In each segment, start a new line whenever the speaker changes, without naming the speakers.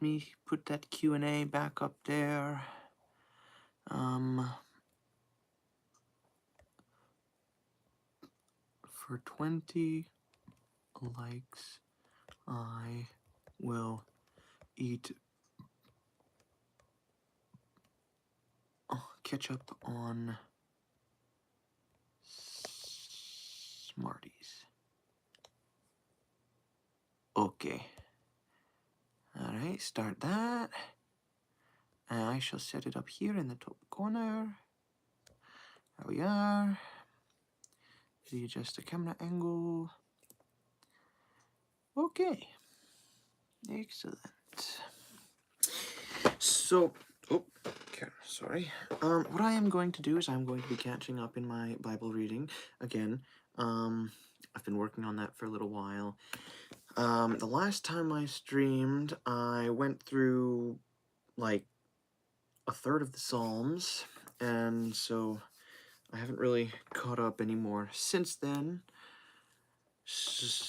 me put that Q&A back up there. For 20 likes, I will eat ketchup on Smarties. Okay. Alright, start that. And I shall set it up here in the top corner. There we are. Readjust the camera angle. Okay. Excellent. So, sorry. What I am going to do is I'm going to be catching up in my Bible reading again. I've been working on that for a little while. The last time I streamed, I went through like a third of the Psalms, and so I haven't really caught up anymore since then.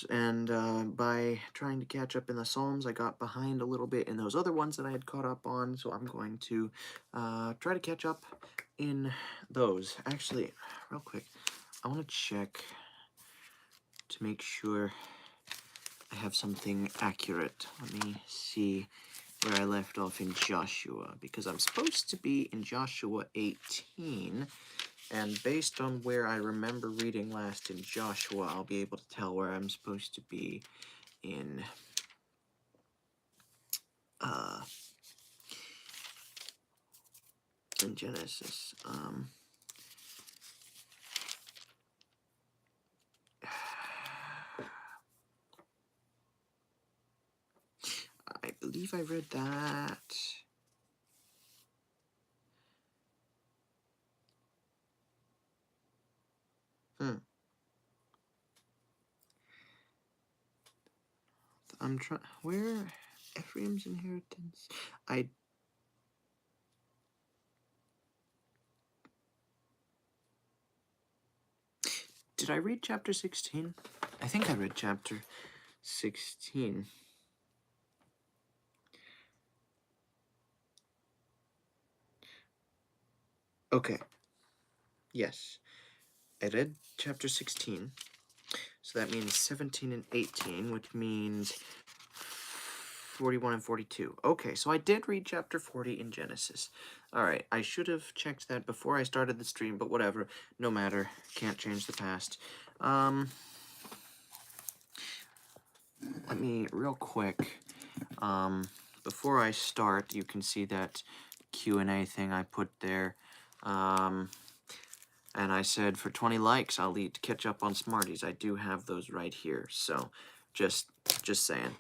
And by trying to catch up in the Psalms, I got behind a little bit in those other ones that I had caught up on, so I'm going to try to catch up in those. Actually, real quick, I want to check to make sure I have something accurate. Let me see where I left off in Joshua, because I'm supposed to be in Joshua 18, and based on where I remember reading last in Joshua, I'll be able to tell where I'm supposed to be in Genesis. I believe I read that. I'm trying. Where? Ephraim's inheritance? Did I read chapter 16? I think I read chapter 16. Okay. Yes. I read chapter 16. So that means 17 and 18, which means 41 and 42. Okay, so I did read chapter 40 in Genesis. Alright, I should have checked that before I started the stream, but whatever. No matter. Can't change the past. Let me, real quick, before I start, you can see that Q&A thing I put there. And I said for 20 likes, I'll eat ketchup on Smarties. I do have those right here, so just saying.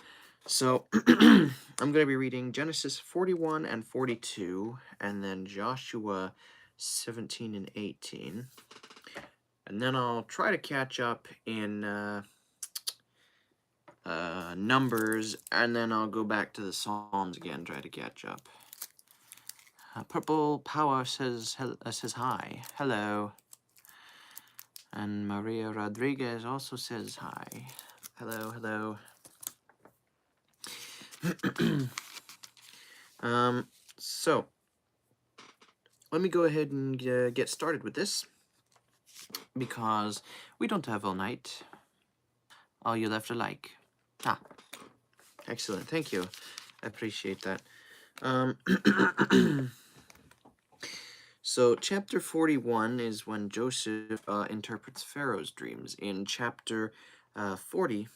So, I'm going to be reading Genesis 41 and 42, and then Joshua 17 and 18. And then I'll try to catch up in Numbers, and then I'll go back to the Psalms again, try to catch up. Purple Power says hi. Hello. And Maria Rodriguez also says hi. Hello, hello. So, let me go ahead and get started with this, because we don't have all night. Oh, you left a like. Ah, excellent, thank you. I appreciate that. So, chapter 41 is when Joseph interprets Pharaoh's dreams. In chapter 40,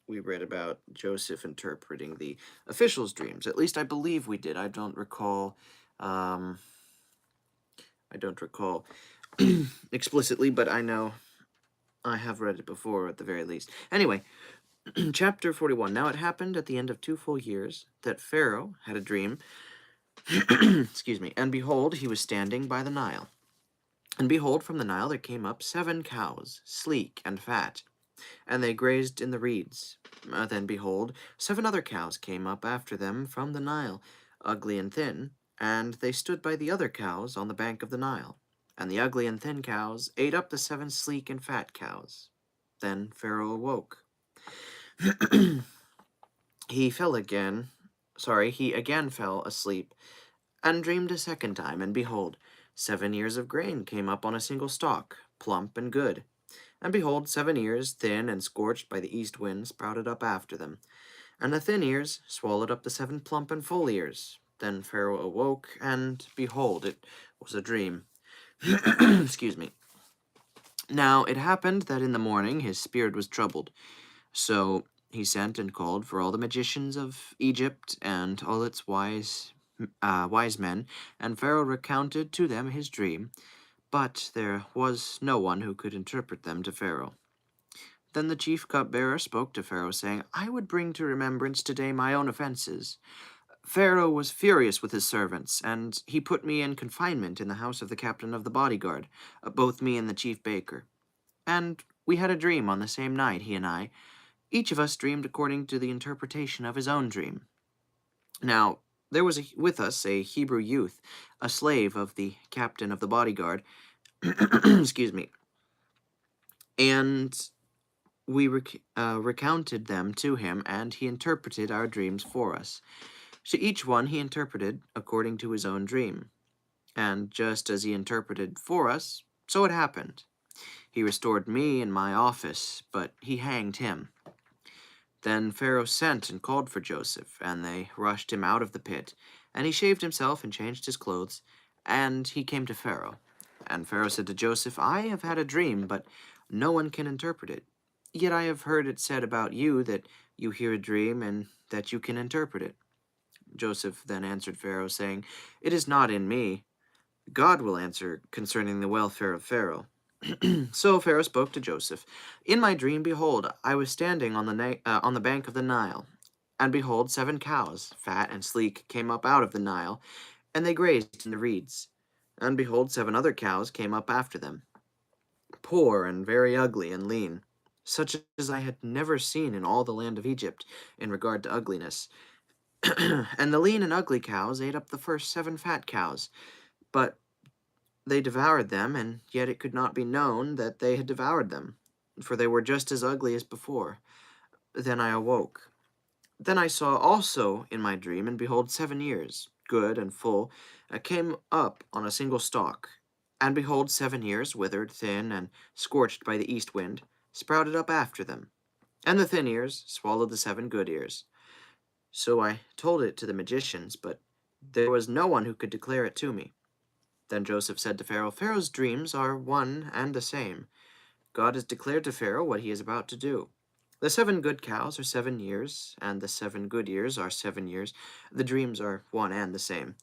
we read about Joseph interpreting the officials' dreams. At least I believe we did. I don't recall explicitly, but I know I have read it before at the very least. Anyway, chapter 41. Now it happened at the end of 2 full years that Pharaoh had a dream. Excuse me. And behold, he was standing by the Nile. And behold, from the Nile there came up 7 cows, sleek and fat, and they grazed in the reeds. Then behold, 7 other cows came up after them from the Nile, ugly and thin, and they stood by the other cows on the bank of the Nile. And the ugly and thin cows ate up the 7 sleek and fat cows. Then Pharaoh awoke. He fell again, he again fell asleep, and dreamed a second time, and behold, 7 ears of grain came up on a single stalk, plump and good. And behold, 7 ears, thin and scorched by the east wind, sprouted up after them. And the thin ears swallowed up the 7 plump and full ears. Then Pharaoh awoke, and behold, it was a dream. Excuse me. Now it happened that in the morning his spirit was troubled. So he sent and called for all the magicians of Egypt and all its wise men, and Pharaoh recounted to them his dream, but there was no one who could interpret them to Pharaoh. Then the chief cupbearer spoke to Pharaoh, saying, I would bring to remembrance today my own offenses. Pharaoh was furious with his servants, and he put me in confinement in the house of the captain of the bodyguard, both me and the chief baker. And we had a dream on the same night, he and I. Each of us dreamed according to the interpretation of his own dream. Now, there was with us a Hebrew youth, a slave of the captain of the bodyguard, excuse me, and we recounted them to him, and he interpreted our dreams for us. To each one he interpreted according to his own dream. And just as he interpreted for us, so it happened. He restored me in my office, but he hanged him. Then Pharaoh sent and called for Joseph, and they rushed him out of the pit. And he shaved himself and changed his clothes, and he came to Pharaoh. And Pharaoh said to Joseph, I have had a dream, but no one can interpret it. Yet I have heard it said about you that you hear a dream and that you can interpret it. Joseph then answered Pharaoh, saying, It is not in me. God will answer concerning the welfare of Pharaoh. So Pharaoh spoke to Joseph. In my dream, behold, I was standing on the bank of the Nile, and behold, 7 cows, fat and sleek, came up out of the Nile, and they grazed in the reeds. And behold, 7 other cows came up after them, poor and very ugly and lean, such as I had never seen in all the land of Egypt in regard to ugliness. And the lean and ugly cows ate up the first 7 fat cows, but they devoured them, and yet it could not be known that they had devoured them, for they were just as ugly as before. Then I awoke. Then I saw also in my dream, and behold, 7 ears, good and full, came up on a single stalk. And behold, 7 ears, withered, thin, and scorched by the east wind, sprouted up after them. And the thin ears swallowed the 7 good ears. So I told it to the magicians, but there was no one who could declare it to me. Then Joseph said to Pharaoh, Pharaoh's dreams are one and the same. God has declared to Pharaoh what he is about to do. The 7 good cows are 7 years, and the 7 good ears are 7 years. The dreams are one and the same.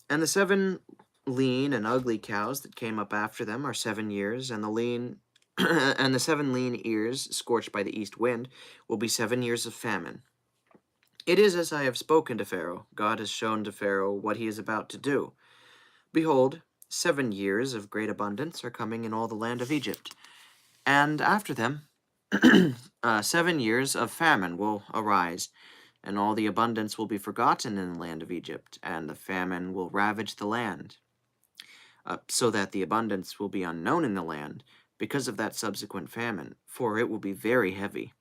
And the 7 lean and ugly cows that came up after them are 7 years, and the 7 lean ears scorched by the east wind will be 7 years of famine. It is as I have spoken to Pharaoh. God has shown to Pharaoh what he is about to do. Behold, 7 years of great abundance are coming in all the land of Egypt, and after them 7 years of famine will arise, and all the abundance will be forgotten in the land of Egypt, and the famine will ravage the land, so that the abundance will be unknown in the land because of that subsequent famine, for it will be very heavy.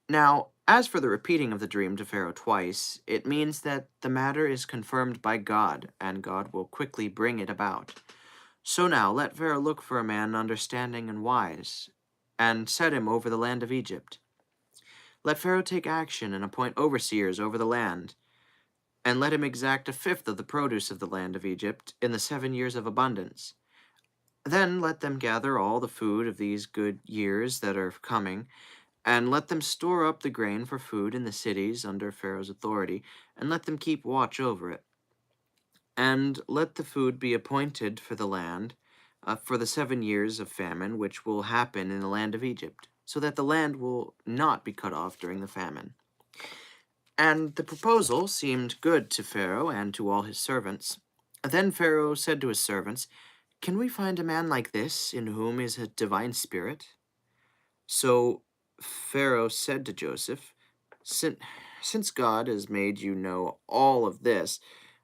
Now, as for the repeating of the dream to Pharaoh twice, it means that the matter is confirmed by God, and God will quickly bring it about. So now let Pharaoh look for a man understanding and wise, and set him over the land of Egypt. Let Pharaoh take action and appoint overseers over the land, and let him exact 1/5 of the produce of the land of Egypt in the 7 years of abundance. Then let them gather all the food of these good years that are coming, and let them store up the grain for food in the cities under Pharaoh's authority, and let them keep watch over it. And let the food be appointed for the land, for the 7 years of famine which will happen in the land of Egypt, so that the land will not be cut off during the famine. And the proposal seemed good to Pharaoh and to all his servants. Then Pharaoh said to his servants, Can we find a man like this, in whom is a divine spirit? So Pharaoh said to Joseph, Since God has made you know all of this,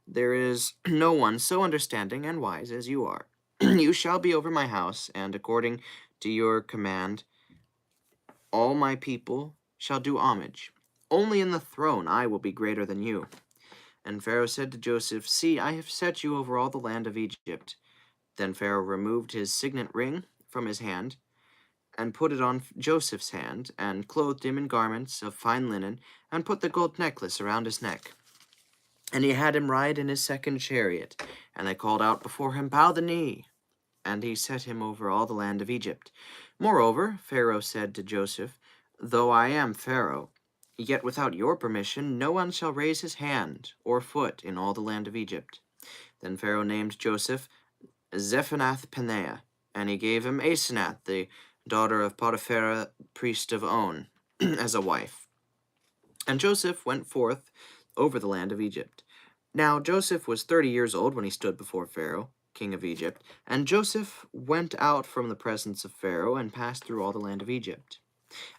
there is no one so understanding and wise as you are. You shall be over my house, and according to your command, all my people shall do homage. Only in the throne I will be greater than you. And Pharaoh said to Joseph, See, I have set you over all the land of Egypt. Then Pharaoh removed his signet ring from his hand, and put it on Joseph's hand, and clothed him in garments of fine linen, and put the gold necklace around his neck. And he had him ride in his second chariot, and they called out before him, Bow the knee. And he set him over all the land of Egypt. Moreover, Pharaoh said to Joseph, Though I am Pharaoh, yet without your permission no one shall raise his hand or foot in all the land of Egypt. Then Pharaoh named Joseph Zephanath-Paneah, and he gave him Asenath, the daughter of Potiphera, priest of On, as a wife. And Joseph went forth over the land of Egypt. Now Joseph was 30 years old when he stood before Pharaoh, king of Egypt. And Joseph went out from the presence of Pharaoh and passed through all the land of Egypt.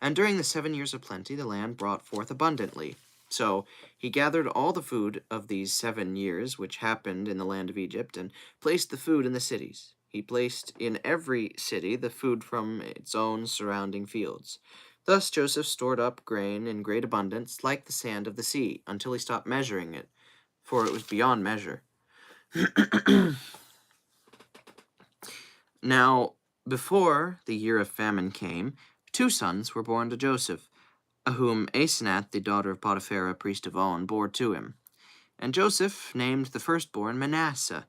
And during the 7 years of plenty, the land brought forth abundantly. So he gathered all the food of these 7 years which happened in the land of Egypt, and placed the food in the cities. He placed in every city the food from its own surrounding fields. Thus Joseph stored up grain in great abundance, like the sand of the sea, until he stopped measuring it, for it was beyond measure. Now, before the year of famine came, 2 sons were born to Joseph, whom Asenath, the daughter of Potiphera, priest of On, bore to him. And Joseph named the firstborn Manasseh,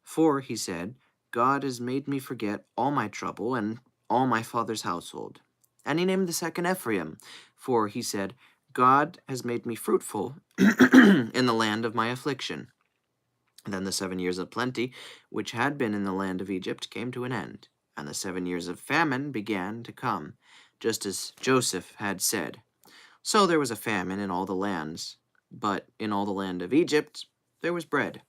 for, he said, God has made me forget all my trouble and all my father's household. And he named the second Ephraim, for, he said, God has made me fruitful in the land of my affliction. Then the 7 years of plenty, which had been in the land of Egypt, came to an end, and the 7 years of famine began to come, just as Joseph had said. So there was a famine in all the lands, but in all the land of Egypt there was bread.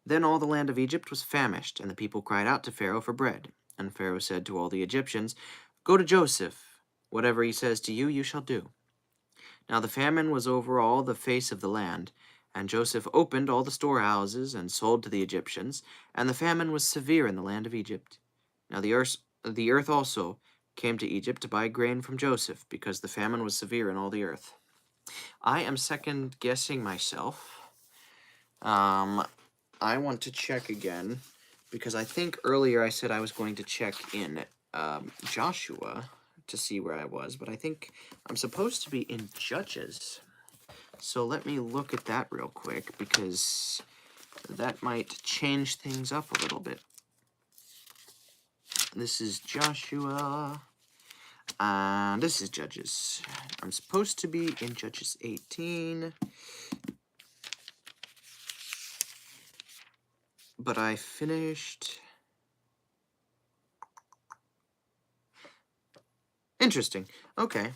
Then all the land of Egypt was famished, and the people cried out to Pharaoh for bread. And Pharaoh said to all the Egyptians, Go to Joseph. Whatever he says to you, you shall do. Now the famine was over all the face of the land, and Joseph opened all the storehouses and sold to the Egyptians, and the famine was severe in the land of Egypt. Now the earth also came to Egypt to buy grain from Joseph, because the famine was severe in all the earth. I am second-guessing myself. I want to check again, because I think earlier I said I was going to check in Joshua to see where I was, but I think I'm supposed to be in Judges. So let me look at that real quick, because that might change things up a little bit. This is Joshua, and this is Judges. I'm supposed to be in Judges 18, but I finished... Interesting. Okay.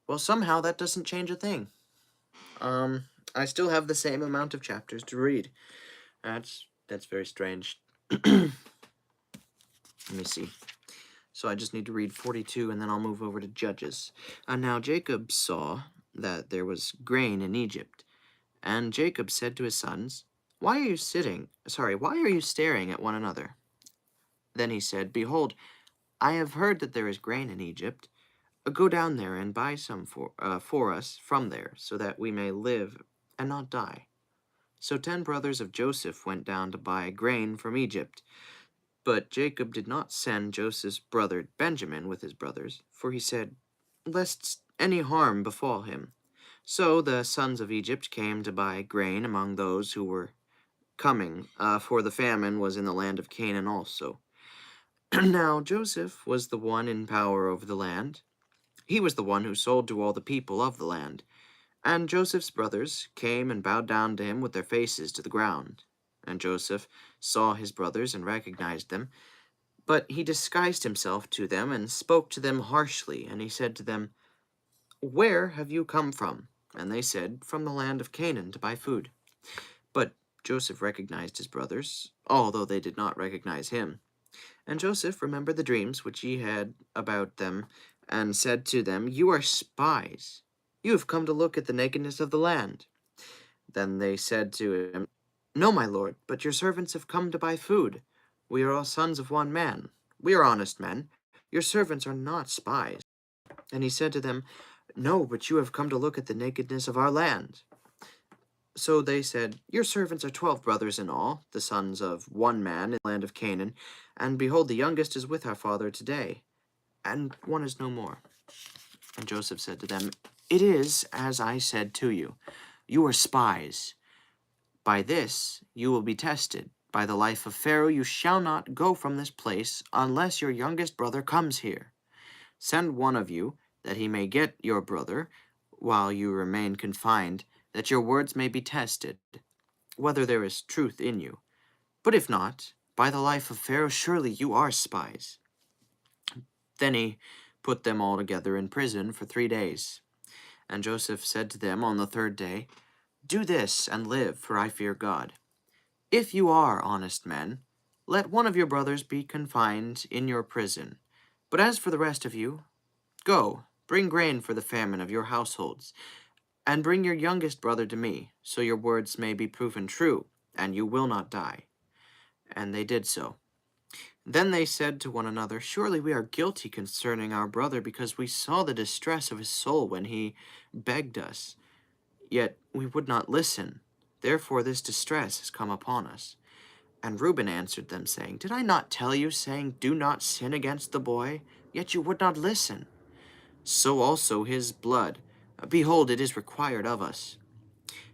Well, somehow that doesn't change a thing. I still have the same amount of chapters to read. That's very strange. Let me see. So I just need to read 42, and then I'll move over to Judges. Now Jacob saw that there was grain in Egypt, and Jacob said to his sons, Why are you staring at one another? Then he said, Behold, I have heard that there is grain in Egypt. Go down there and buy some for us from there, so that we may live and not die. So 10 brothers of Joseph went down to buy grain from Egypt. But Jacob did not send Joseph's brother Benjamin with his brothers, for he said, Lest any harm befall him. So the sons of Egypt came to buy grain among those who were coming, for the famine was in the land of Canaan also. Now Joseph was the one in power over the land. He was the one who sold to all the people of the land. And Joseph's brothers came and bowed down to him with their faces to the ground. And Joseph saw his brothers and recognized them. But he disguised himself to them and spoke to them harshly. And he said to them, Where have you come from? And they said, From the land of Canaan to buy food. But Joseph recognized his brothers, although they did not recognize him. And Joseph remembered the dreams which he had about them, and said to them, You are spies. You have come to look at the nakedness of the land. Then they said to him, No, my lord, but your servants have come to buy food. We are all sons of one man. We are honest men. Your servants are not spies. And he said to them, No, but you have come to look at the nakedness of our land. So they said, Your servants are 12 brothers in all, the sons of one man in the land of Canaan, and behold, the youngest is with our father today, and one is no more. And Joseph said to them, It is as I said to you. You are spies. By this you will be tested. By the life of Pharaoh you shall not go from this place unless your youngest brother comes here. Send one of you, that he may get your brother, while you remain confined, that your words may be tested, whether there is truth in you. But if not, by the life of Pharaoh, surely you are spies. Then he put them all together in prison for 3 days. And Joseph said to them on the 3rd day, Do this and live, for I fear God. If you are honest men, let one of your brothers be confined in your prison. But as for the rest of you, go, bring grain for the famine of your households, and bring your youngest brother to me, so your words may be proven true, and you will not die. And they did so. Then they said to one another, Surely we are guilty concerning our brother, because we saw the distress of his soul when he begged us. Yet we would not listen. Therefore this distress has come upon us. And Reuben answered them, saying, Did I not tell you, saying, Do not sin against the boy? Yet you would not listen. So also his blood. Behold, it is required of us.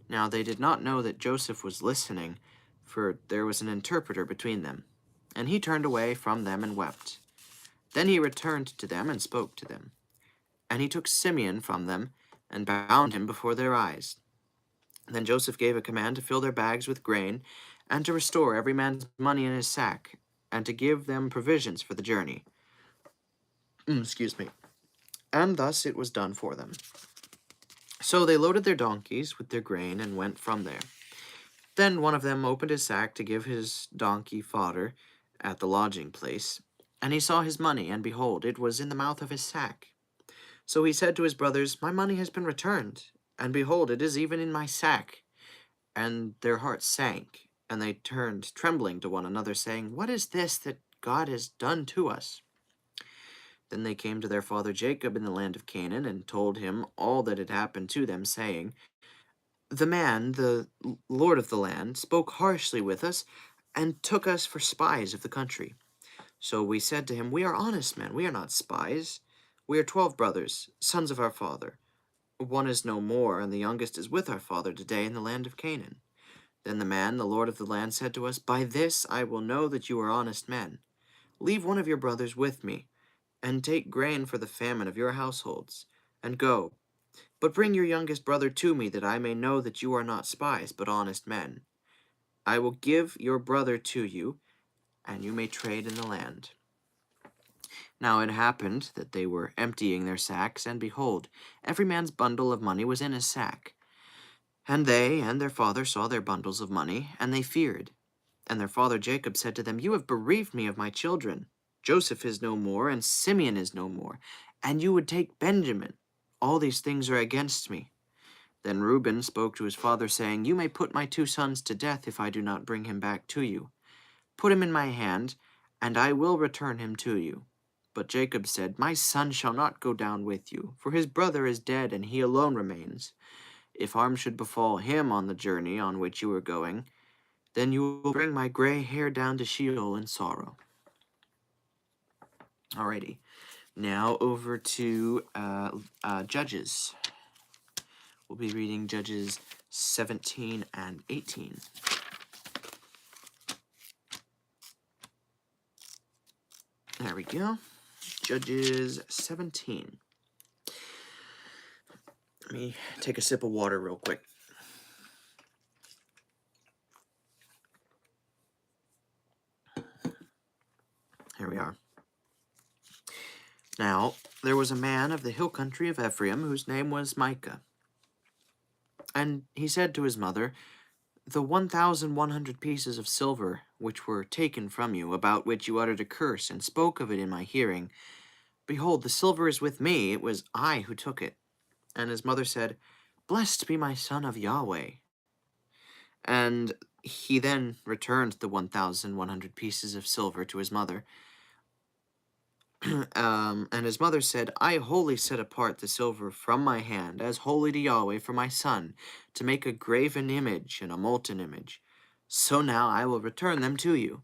Now they did not know that Joseph was listening, for there was an interpreter between them. And he turned away from them and wept. Then he returned to them and spoke to them. And he took Simeon from them, and bound him before their eyes. Then Joseph gave a command to fill their bags with grain, and to restore every man's money in his sack, and to give them provisions for the journey. Excuse me. And thus it was done for them. So they loaded their donkeys with their grain, and went from there. Then one of them opened his sack to give his donkey fodder at the lodging place. And he saw his money, and behold, it was in the mouth of his sack. So he said to his brothers, My money has been returned, and behold, it is even in my sack. And their hearts sank, and they turned trembling to one another, saying, What is this that God has done to us? Then they came to their father Jacob in the land of Canaan, and told him all that had happened to them, saying, The man, the lord of the land, spoke harshly with us, and took us for spies of the country. So we said to him, We are honest men, we are not spies. We are 12 brothers, sons of our father. One is no more, and the youngest is with our father today in the land of Canaan. Then the man, the lord of the land, said to us, By this I will know that you are honest men. Leave one of your brothers with me, and take grain for the famine of your households, and go. But bring your youngest brother to me, that I may know that you are not spies, but honest men. I will give your brother to you, and you may trade in the land. Now it happened that they were emptying their sacks, and behold, every man's bundle of money was in his sack. And they and their father saw their bundles of money, and they feared. And their father Jacob said to them, You have bereaved me of my children. Joseph is no more, and Simeon is no more, and you would take Benjamin. All these things are against me. Then Reuben spoke to his father, saying, You may put my 2 sons to death if I do not bring him back to you. Put him in my hand, and I will return him to you. But Jacob said, My son shall not go down with you, for his brother is dead, and he alone remains. If harm should befall him on the journey on which you are going, then you will bring my gray hair down to Sheol in sorrow. Alrighty. Now over to Judges. We'll be reading Judges 17 and 18. There we go. Judges 17. Let me take a sip of water real quick. Here we are. Now, there was a man of the hill country of Ephraim whose name was Micah. And he said to his mother, The 1,100 pieces of silver which were taken from you, about which you uttered a curse and spoke of it in my hearing, behold, the silver is with me, it was I who took it. And his mother said, Blessed be my son of Yahweh. And he then returned the 1,100 pieces of silver to his mother. And his mother said, I wholly set apart the silver from my hand, as holy to Yahweh for my son, to make a graven image and a molten image. So now I will return them to you.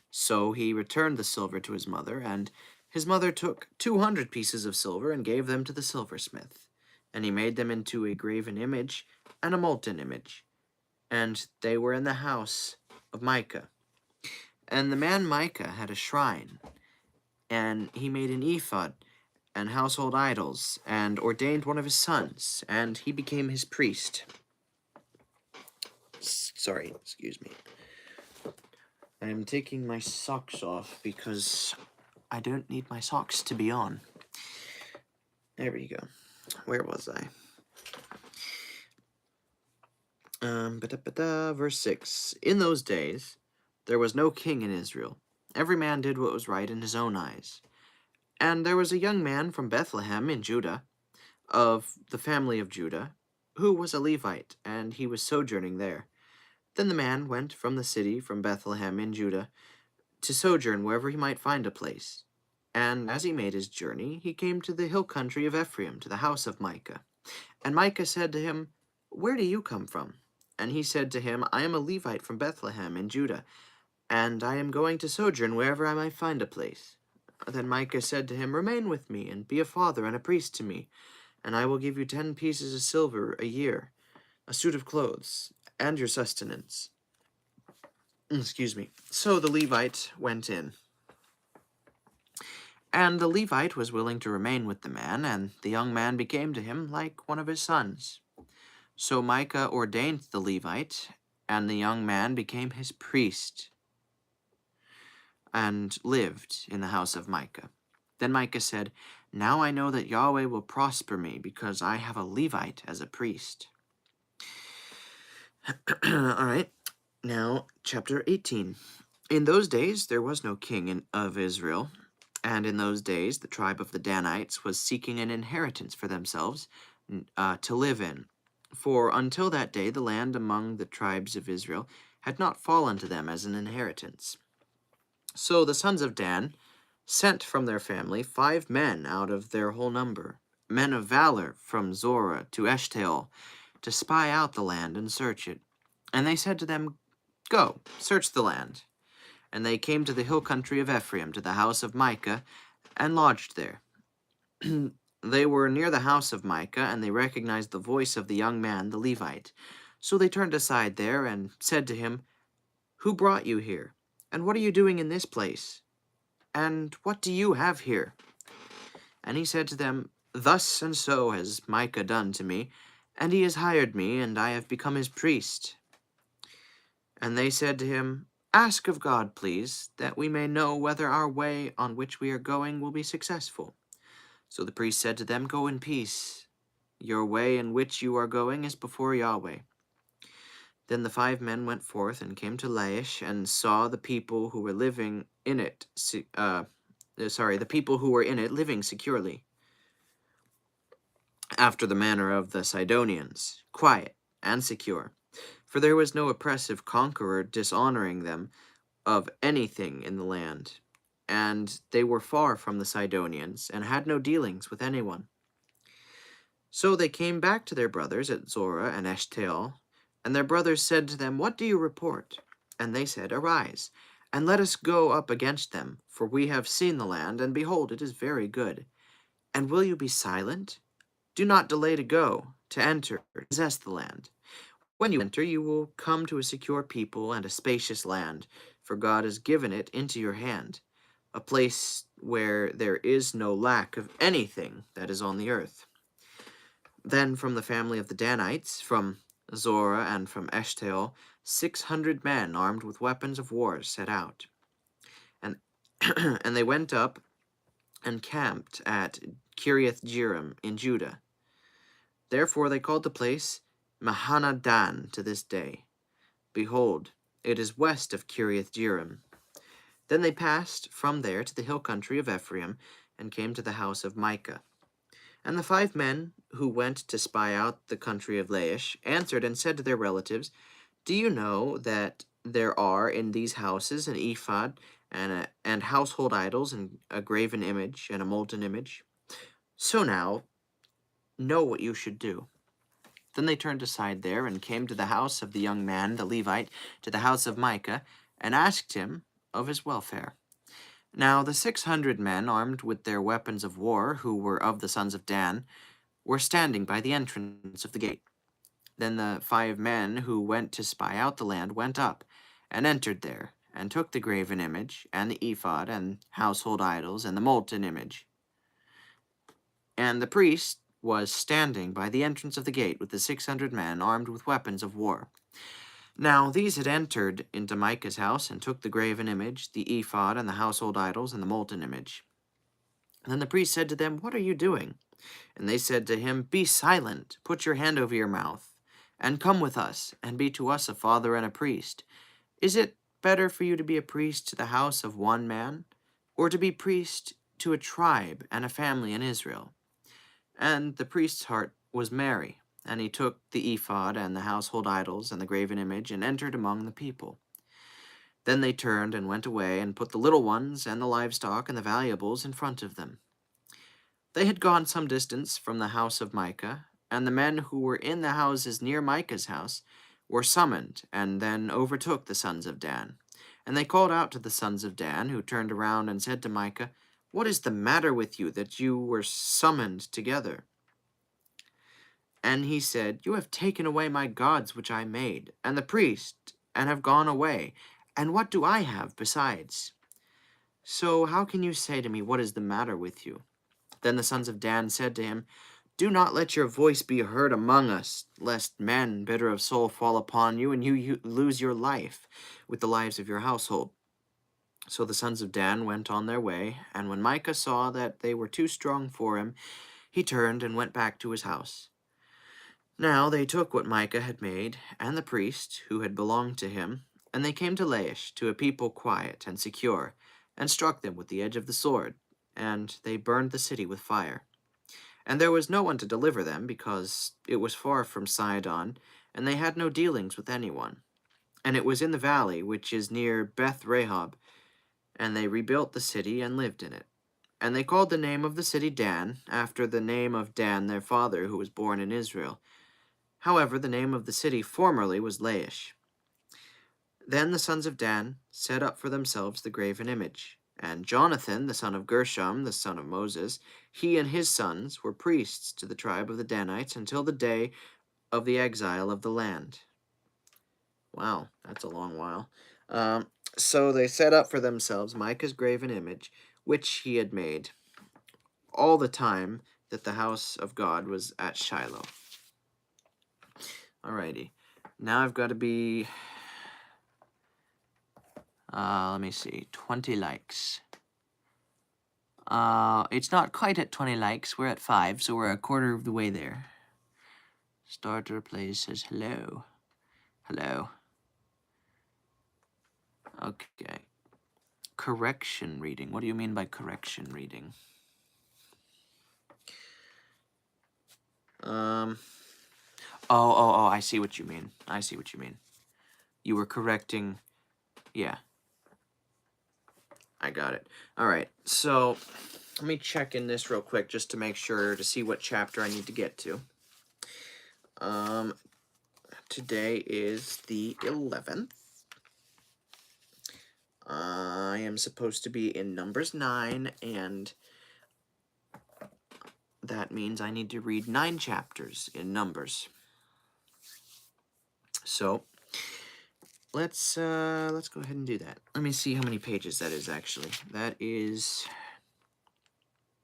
So he returned the silver to his mother, and his mother took 200 pieces of silver and gave them to the silversmith. And he made them into a graven image and a molten image. And they were in the house of Micah. And the man Micah had a shrine, and he made an ephod and household idols, and ordained one of his sons, and he became his priest. Sorry, excuse me. I am taking my socks off because I don't need my socks to be on. There we go. Where was I? Verse 6. In those days, there was no king in Israel. Every man did what was right in his own eyes. And there was a young man from Bethlehem in Judah, of the family of Judah, who was a Levite, and he was sojourning there. Then the man went from the city from Bethlehem in Judah to sojourn wherever he might find a place. And as he made his journey, he came to the hill country of Ephraim, to the house of Micah. And Micah said to him, Where do you come from? And he said to him, I am a Levite from Bethlehem in Judah, and I am going to sojourn wherever I might find a place. Then Micah said to him, Remain with me, and be a father and a priest to me, and I will give you 10 pieces of silver a year, a suit of clothes, and your sustenance. Excuse me. So the Levite went in. And the Levite was willing to remain with the man, and the young man became to him like one of his sons. So Micah ordained the Levite, and the young man became his priest, and lived in the house of Micah. Then Micah said, Now I know that Yahweh will prosper me, because I have a Levite as a priest. All right, now chapter 18. In those days there was no king of Israel, and in those days the tribe of the Danites was seeking an inheritance for themselves to live in. For until that day the land among the tribes of Israel had not fallen to them as an inheritance. So the sons of Dan sent from their family 5 men out of their whole number, men of valor from Zorah to Eshtaol, to spy out the land and search it. And they said to them, Go, search the land. And they came to the hill country of Ephraim, to the house of Micah, and lodged there. They were near the house of Micah, and they recognized the voice of the young man, the Levite. So they turned aside there, and said to him, Who brought you here? And what are you doing in this place? And what do you have here? And he said to them, Thus and so has Micah done to me, and he has hired me, and I have become his priest. And they said to him, Ask of God, please, that we may know whether our way on which we are going will be successful. So the priest said to them, Go in peace. Your way in which you are going is before Yahweh. Then the 5 men went forth and came to Laish, and saw the people who were living in it, the people who were in it living securely, after the manner of the Sidonians, quiet and secure. For there was no oppressive conqueror dishonoring them of anything in the land, and they were far from the Sidonians, and had no dealings with anyone. So they came back to their brothers at Zorah and Eshtaol, and their brothers said to them, What do you report? And they said, Arise, and let us go up against them, for we have seen the land, and behold, it is very good. And will you be silent? Do not delay to go, to enter, possess the land. When you enter, you will come to a secure people and a spacious land, for God has given it into your hand, a place where there is no lack of anything that is on the earth. Then from the family of the Danites, from Zorah and from Eshtaol, 600 men armed with weapons of war set out. And, and they went up and camped at Kiriath Jearim in Judah. Therefore they called the place Mahanadan to this day. Behold, it is west of Kiriath Jearim. Then they passed from there to the hill country of Ephraim, and came to the house of Micah. And the 5 men who went to spy out the country of Laish answered and said to their relatives, Do you know that there are in these houses an ephod and household idols, and a graven image, and a molten image. So now, know what you should do. Then they turned aside there, and came to the house of the young man, the Levite, to the house of Micah, and asked him of his welfare. Now the 600 men, armed with their weapons of war, who were of the sons of Dan, were standing by the entrance of the gate. Then the 5 men who went to spy out the land went up, and entered there, and took the graven image, and the ephod, and household idols, and the molten image. And the priest was standing by the entrance of the gate with the 600 men, armed with weapons of war. Now these had entered into Micah's house, and took the graven image, the ephod, and the household idols, and the molten image. And then the priest said to them, "What are you doing?" And they said to him, "Be silent, put your hand over your mouth, and come with us, and be to us a father and a priest. Is it better for you to be a priest to the house of one man, or to be priest to a tribe and a family in Israel?" And the priest's heart was merry, and he took the ephod and the household idols and the graven image, and entered among the people. Then they turned and went away, and put the little ones and the livestock and the valuables in front of them. They had gone some distance from the house of Micah, and the men who were in the houses near Micah's house were summoned, and then overtook the sons of Dan. And they called out to the sons of Dan, who turned around and said to Micah, "What is the matter with you, that you were summoned together?" And he said, "You have taken away my gods which I made, and the priest, and have gone away. And what do I have besides? So how can you say to me, what is the matter with you?" Then the sons of Dan said to him, "Do not let your voice be heard among us, lest men bitter of soul fall upon you, and you lose your life with the lives of your household." So the sons of Dan went on their way, and when Micah saw that they were too strong for him, he turned and went back to his house. Now they took what Micah had made, and the priest, who had belonged to him, and they came to Laish, to a people quiet and secure, and struck them with the edge of the sword, and they burned the city with fire. And there was no one to deliver them, because it was far from Sidon, and they had no dealings with anyone. And it was in the valley which is near Beth Rehob, and they rebuilt the city and lived in it. And they called the name of the city Dan, after the name of Dan their father, who was born in Israel. However, the name of the city formerly was Laish. Then the sons of Dan set up for themselves the graven image. And Jonathan, the son of Gershom, the son of Moses, he and his sons were priests to the tribe of the Danites until the day of the exile of the land. Wow, that's a long while. So they set up for themselves Micah's graven image, which he had made, all the time that the house of God was at Shiloh. Alrighty. Now I've got to be, let me see, 20 likes. It's not quite at 20 likes. We're at 5, so we're a quarter of the way there. Starter Plays says hello. Hello. Okay. Correction reading. What do you mean by correction reading? Oh, I see what you mean. I see what you mean. You were correcting, yeah. I got it. All right, so let me check in this real quick just to make sure to see what chapter I need to get to. Today is the 11th. I am supposed to be in Numbers 9, and that means I need to read 9 chapters in Numbers. So let's go ahead and do that. Let me see how many pages that is actually. That is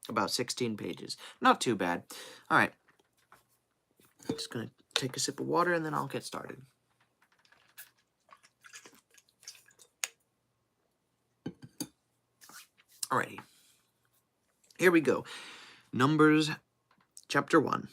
about 16 pages. Not too bad. All right. I'm just going to take a sip of water, and then I'll get started. Alrighty. Here we go. Numbers chapter 1.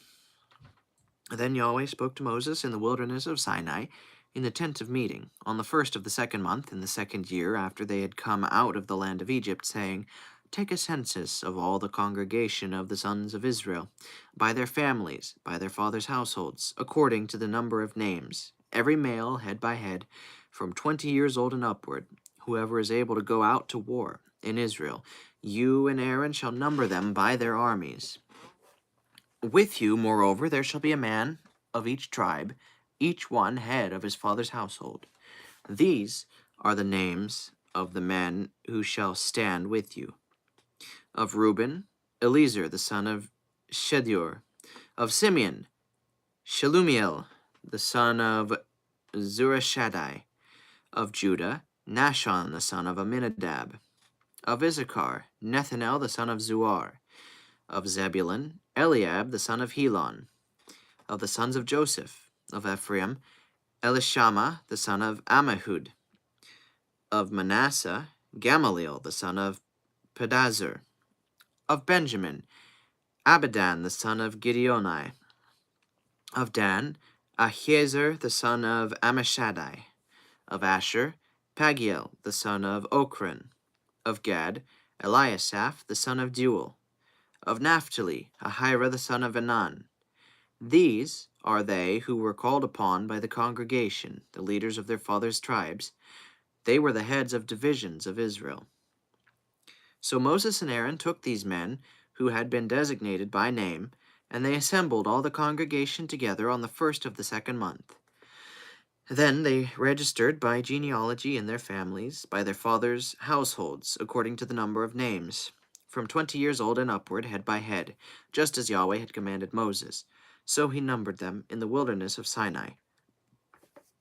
Then Yahweh spoke to Moses in the wilderness of Sinai, in the tent of meeting, on the 1st of the 2nd month, in the 2nd year after they had come out of the land of Egypt, saying, "Take a census of all the congregation of the sons of Israel, by their families, by their fathers' households, according to the number of names, every male, head by head, from 20 years old and upward, whoever is able to go out to war in Israel. You and Aaron shall number them by their armies. With you, moreover, there shall be a man of each tribe, each one head of his father's household. These are the names of the men who shall stand with you. Of Reuben, Eliezer the son of Shedeur. Of Simeon, Shelumiel the son of Zurishaddai. Of Judah, Nashon the son of Amminadab. Of Issachar, Nethanel the son of Zuar. Of Zebulun, Eliab the son of Helon. Of the sons of Joseph. Of Ephraim, Elishama the son of Ammihud. Of Manasseh, Gamaliel the son of Pedazur. Of Benjamin, Abidan the son of Gideoni. Of Dan, Ahiezer the son of Ammishaddai. Of Asher, Pagiel the son of Ochran. Of Gad, Eliasaph the son of Deuel. Of Naphtali, Ahira the son of Enan. These are they who were called upon by the congregation, the leaders of their fathers' tribes. They were the heads of divisions of Israel. So Moses and Aaron took these men, who had been designated by name, and they assembled all the congregation together on the 1st of the 2nd month. Then they registered by genealogy in their families, by their fathers' households, according to the number of names, from 20 years old and upward, head by head, just as Yahweh had commanded Moses. So he numbered them in the wilderness of Sinai.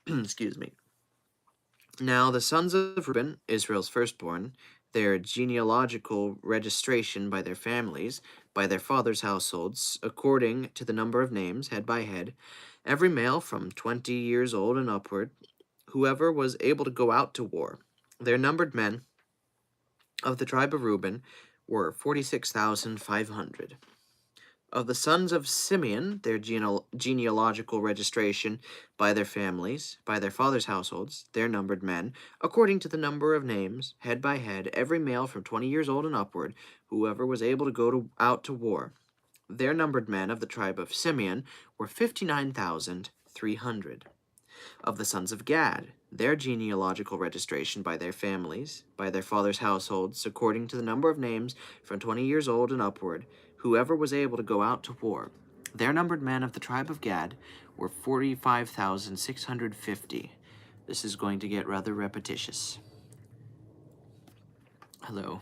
Excuse me. Now the sons of Reuben, Israel's firstborn, their genealogical registration by their families, by their fathers' households, according to the number of names, head by head, every male from 20 years old and upward, whoever was able to go out to war. Their numbered men of the tribe of Reuben were 46,500. Of the sons of Simeon, their genealogical registration by their families, by their fathers' households, their numbered men, according to the number of names, head by head, every male from 20 years old and upward, whoever was able to go out to war. Their numbered men of the tribe of Simeon were 59,300. Of the sons of Gad, their genealogical registration by their families, by their fathers' households, according to the number of names, from 20 years old and upward, whoever was able to go out to war. Their numbered men of the tribe of Gad were 45,650. This is going to get rather repetitious. Hello.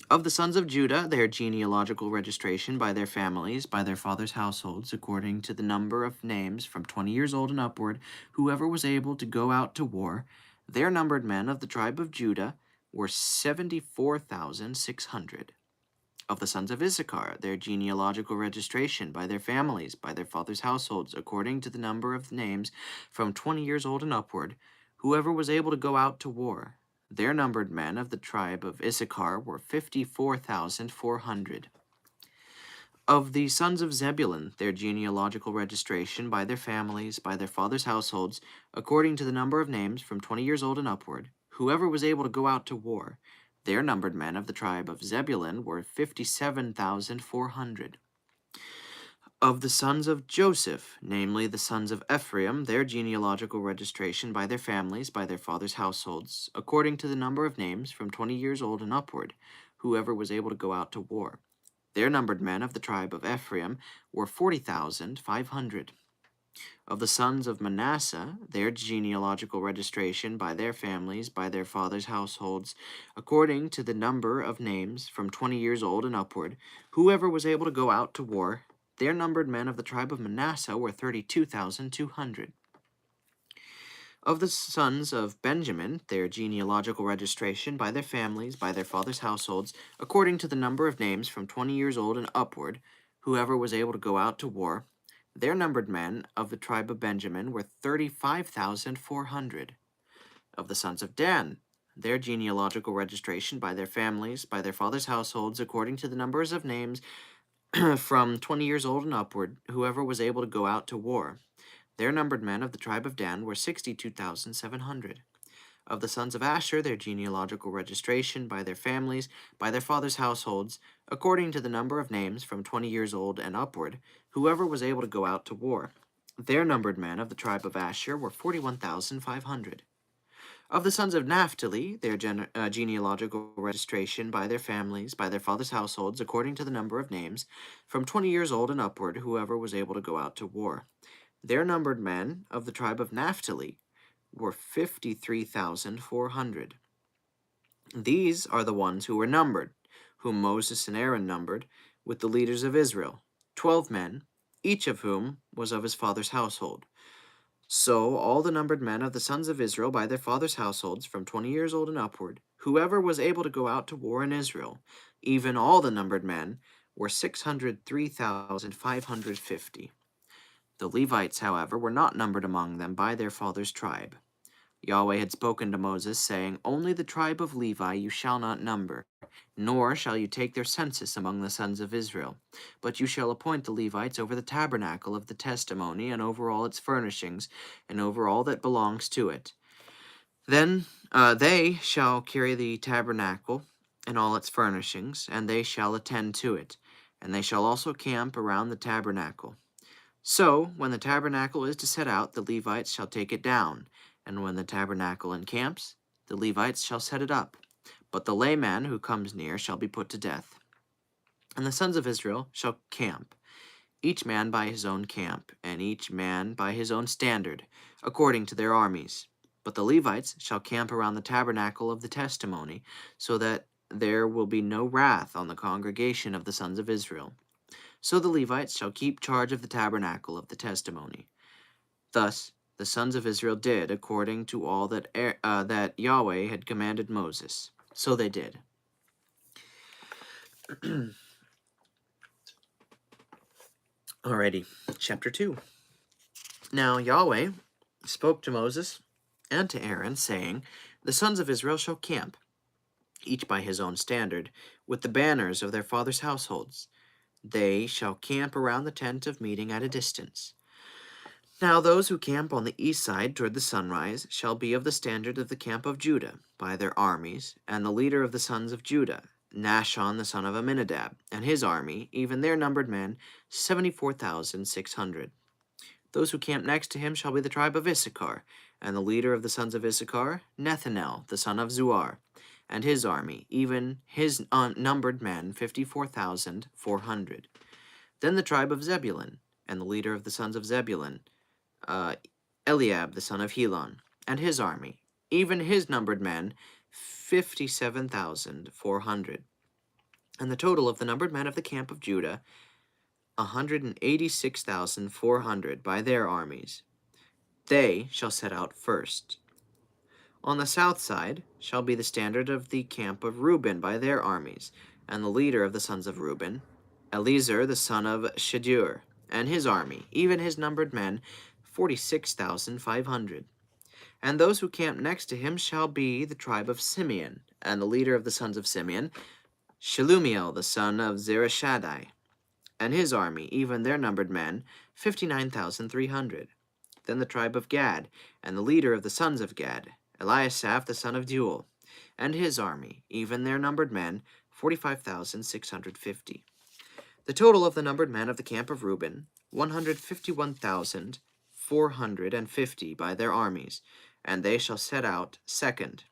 Of the sons of Judah, their genealogical registration by their families, by their fathers' households, according to the number of names, from 20 years old and upward, whoever was able to go out to war, their numbered men of the tribe of Judah were 74,600. Of the sons of Issachar, their genealogical registration by their families, by their fathers' households, according to the number of names, from 20 years old and upward, whoever was able to go out to war, their numbered men of the tribe of Issachar were 54,400. Of the sons of Zebulun, their genealogical registration by their families, by their fathers' households, according to the number of names, from 20 years old and upward, whoever was able to go out to war, their numbered men of the tribe of Zebulun were 57,400. Of the sons of Joseph, namely the sons of Ephraim, their genealogical registration by their families, by their fathers' households, according to the number of names, from 20 years old and upward, whoever was able to go out to war. Their numbered men of the tribe of Ephraim were 40,500. Of the sons of Manasseh, their genealogical registration by their families, by their fathers' households, according to the number of names, from 20 years old and upward, whoever was able to go out to war, their numbered men of the tribe of Manasseh were 32,200. Of the sons of Benjamin, their genealogical registration by their families, by their fathers' households, according to the number of names, from 20 years old and upward, whoever was able to go out to war, their numbered men of the tribe of Benjamin were 35,400. Of the sons of Dan, their genealogical registration by their families, by their fathers' households, according to the numbers of names, from 20 years old and upward, whoever was able to go out to war. Their numbered men of the tribe of Dan were 62,700. Of the sons of Asher, their genealogical registration by their families, by their fathers' households, according to the number of names, from 20 years old and upward, whoever was able to go out to war. Their numbered men of the tribe of Asher were 41,500. Of the sons of Naphtali, their genealogical registration by their families, by their fathers' households, according to the number of names, from 20 years old and upward, whoever was able to go out to war. Their numbered men of the tribe of Naphtali were 53,400. These are the ones who were numbered, whom Moses and Aaron numbered, with the leaders of Israel, 12 men, each of whom was of his father's household. So all the numbered men of the sons of Israel by their fathers' households, from 20 years old and upward, whoever was able to go out to war in Israel, even all the numbered men, were 603,550. The Levites, however, were not numbered among them by their father's tribe. Yahweh had spoken to Moses, saying, Only the tribe of Levi you shall not number, nor shall you take their census among the sons of Israel. But you shall appoint the Levites over the tabernacle of the testimony, and over all its furnishings, and over all that belongs to it. Then they shall carry the tabernacle and all its furnishings, and they shall attend to it, and they shall also camp around the tabernacle. So, when the tabernacle is to set out, the Levites shall take it down, and when the tabernacle encamps, the Levites shall set it up. But the layman who comes near shall be put to death. And the sons of Israel shall camp, each man by his own camp, and each man by his own standard, according to their armies. But the Levites shall camp around the tabernacle of the testimony, so that there will be no wrath on the congregation of the sons of Israel. So the Levites shall keep charge of the tabernacle of the testimony. Thus the sons of Israel did according to all that Yahweh had commanded Moses. So they did. Alrighty, chapter 2. Now Yahweh spoke to Moses and to Aaron, saying, The sons of Israel shall camp, each by his own standard, with the banners of their fathers' households. They shall camp around the tent of meeting at a distance. Now those who camp on the east side toward the sunrise shall be of the standard of the camp of Judah, by their armies, and the leader of the sons of Judah, Nahshon the son of Amminadab, and his army, even their numbered men, 74,600. Those who camp next to him shall be the tribe of Issachar, and the leader of the sons of Issachar, Nethanel the son of Zuar, and his army, even his numbered men, 54,400. Then the tribe of Zebulun, and the leader of the sons of Zebulun, Eliab the son of Helon, and his army, even his numbered men, 57,400. And the total of the numbered men of the camp of Judah, 186,400 by their armies. They shall set out first. On the south side shall be the standard of the camp of Reuben by their armies, and the leader of the sons of Reuben, Eliezer the son of Shedeur, and his army, even his numbered men, 46,500. And those who camp next to him shall be the tribe of Simeon, and the leader of the sons of Simeon, Shelumiel the son of Zereshaddai, and his army, even their numbered men, 59,300. Then the tribe of Gad, and the leader of the sons of Gad, Eliasaph the son of Deuel, and his army, even their numbered men, 45,650. The total of the numbered men of the camp of Reuben, 151,450 by their armies, and they shall set out second.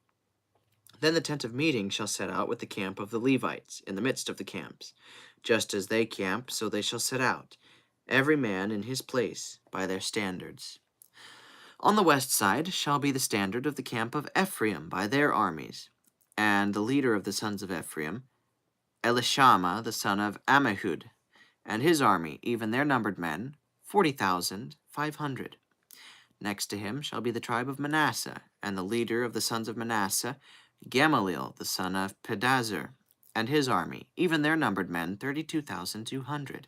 Then the tent of meeting shall set out with the camp of the Levites in the midst of the camps. Just as they camp, so they shall set out, every man in his place by their standards. On the west side shall be the standard of the camp of Ephraim by their armies, and the leader of the sons of Ephraim, Elishama the son of Ammihud, and his army, even their numbered men, 40,500. Next to him shall be the tribe of Manasseh, and the leader of the sons of Manasseh, Gamaliel the son of Pedazur, and his army, even their numbered men, 32,200.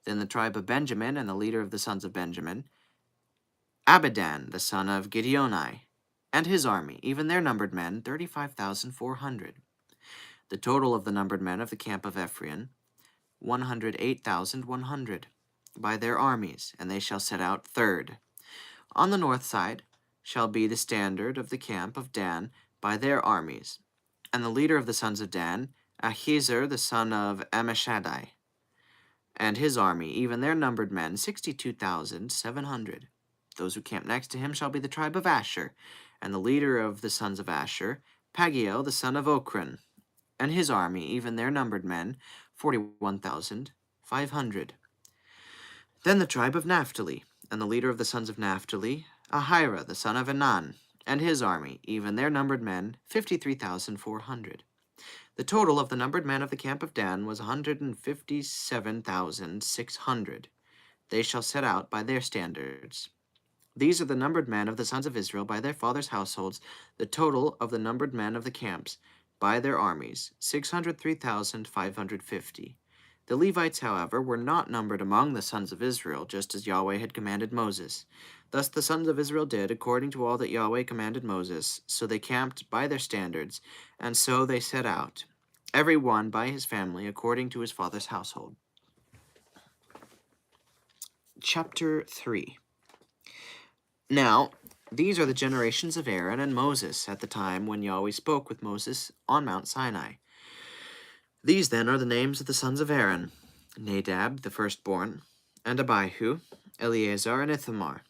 Then the tribe of Benjamin, and the leader of the sons of Benjamin, Abidan the son of Gideoni, and his army, even their numbered men, 35,400. The total of the numbered men of the camp of Ephraim, 108,100, by their armies, and they shall set out third. On the north side shall be the standard of the camp of Dan by their armies, and the leader of the sons of Dan, Ahiezer the son of Ammishaddai, and his army, even their numbered men, 62,700. Those who camp next to him shall be the tribe of Asher, and the leader of the sons of Asher, Pagiel the son of Ochran, and his army, even their numbered men, 41,500. Then the tribe of Naphtali, and the leader of the sons of Naphtali, Ahira the son of Enan, and his army, even their numbered men, 53,400. The total of the numbered men of the camp of Dan was 157,600. They shall set out by their standards. These are the numbered men of the sons of Israel by their fathers' households, the total of the numbered men of the camps by their armies, 603,550. The Levites, however, were not numbered among the sons of Israel, just as Yahweh had commanded Moses. Thus the sons of Israel did according to all that Yahweh commanded Moses. So they camped by their standards, and so they set out, every one by his family, according to his father's household. Chapter 3. Now, these are the generations of Aaron and Moses at the time when Yahweh spoke with Moses on Mount Sinai. These then are the names of the sons of Aaron: Nadab, the firstborn, and Abihu, Eleazar, and Ithamar.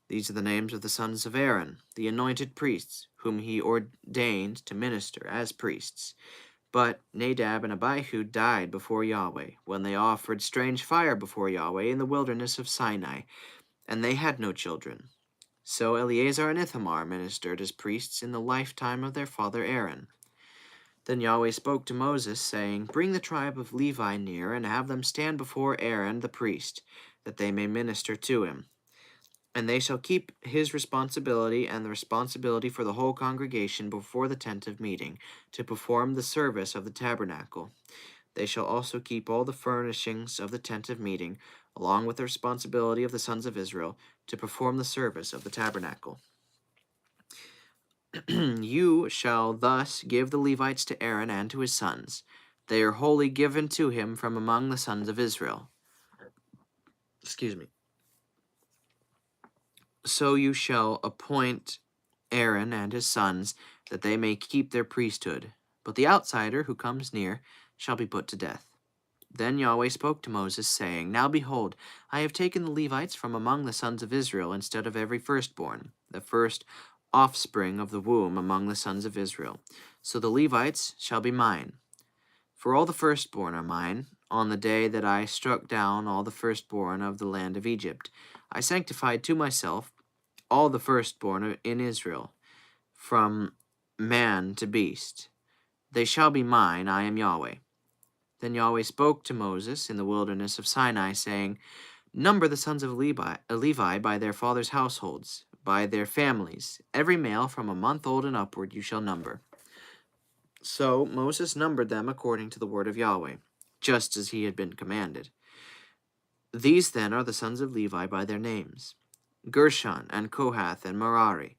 These are the names of the sons of Aaron, the anointed priests, whom he ordained to minister as priests. But Nadab and Abihu died before Yahweh, when they offered strange fire before Yahweh in the wilderness of Sinai, and they had no children. So Eleazar and Ithamar ministered as priests in the lifetime of their father Aaron. Then Yahweh spoke to Moses, saying, Bring the tribe of Levi near, and have them stand before Aaron the priest, that they may minister to him. And they shall keep his responsibility and the responsibility for the whole congregation before the tent of meeting, to perform the service of the tabernacle. They shall also keep all the furnishings of the tent of meeting, along with the responsibility of the sons of Israel, to perform the service of the tabernacle. You shall thus give the Levites to Aaron and to his sons. They are wholly given to him from among the sons of Israel. So you shall appoint Aaron and his sons, that they may keep their priesthood. But the outsider who comes near shall be put to death. Then Yahweh spoke to Moses, saying, Now behold, I have taken the Levites from among the sons of Israel instead of every firstborn, the first offspring of the womb among the sons of Israel. So the Levites shall be mine. For all the firstborn are mine. On the day that I struck down all the firstborn of the land of Egypt, I sanctified to myself all the firstborn in Israel, from man to beast. They shall be mine, I am Yahweh. Then Yahweh spoke to Moses in the wilderness of Sinai, saying, Number the sons of Levi by their fathers' households, by their families. Every male from a month old and upward you shall number. So Moses numbered them according to the word of Yahweh, just as he had been commanded. These then are the sons of Levi by their names: Gershon, and Kohath, and Merari.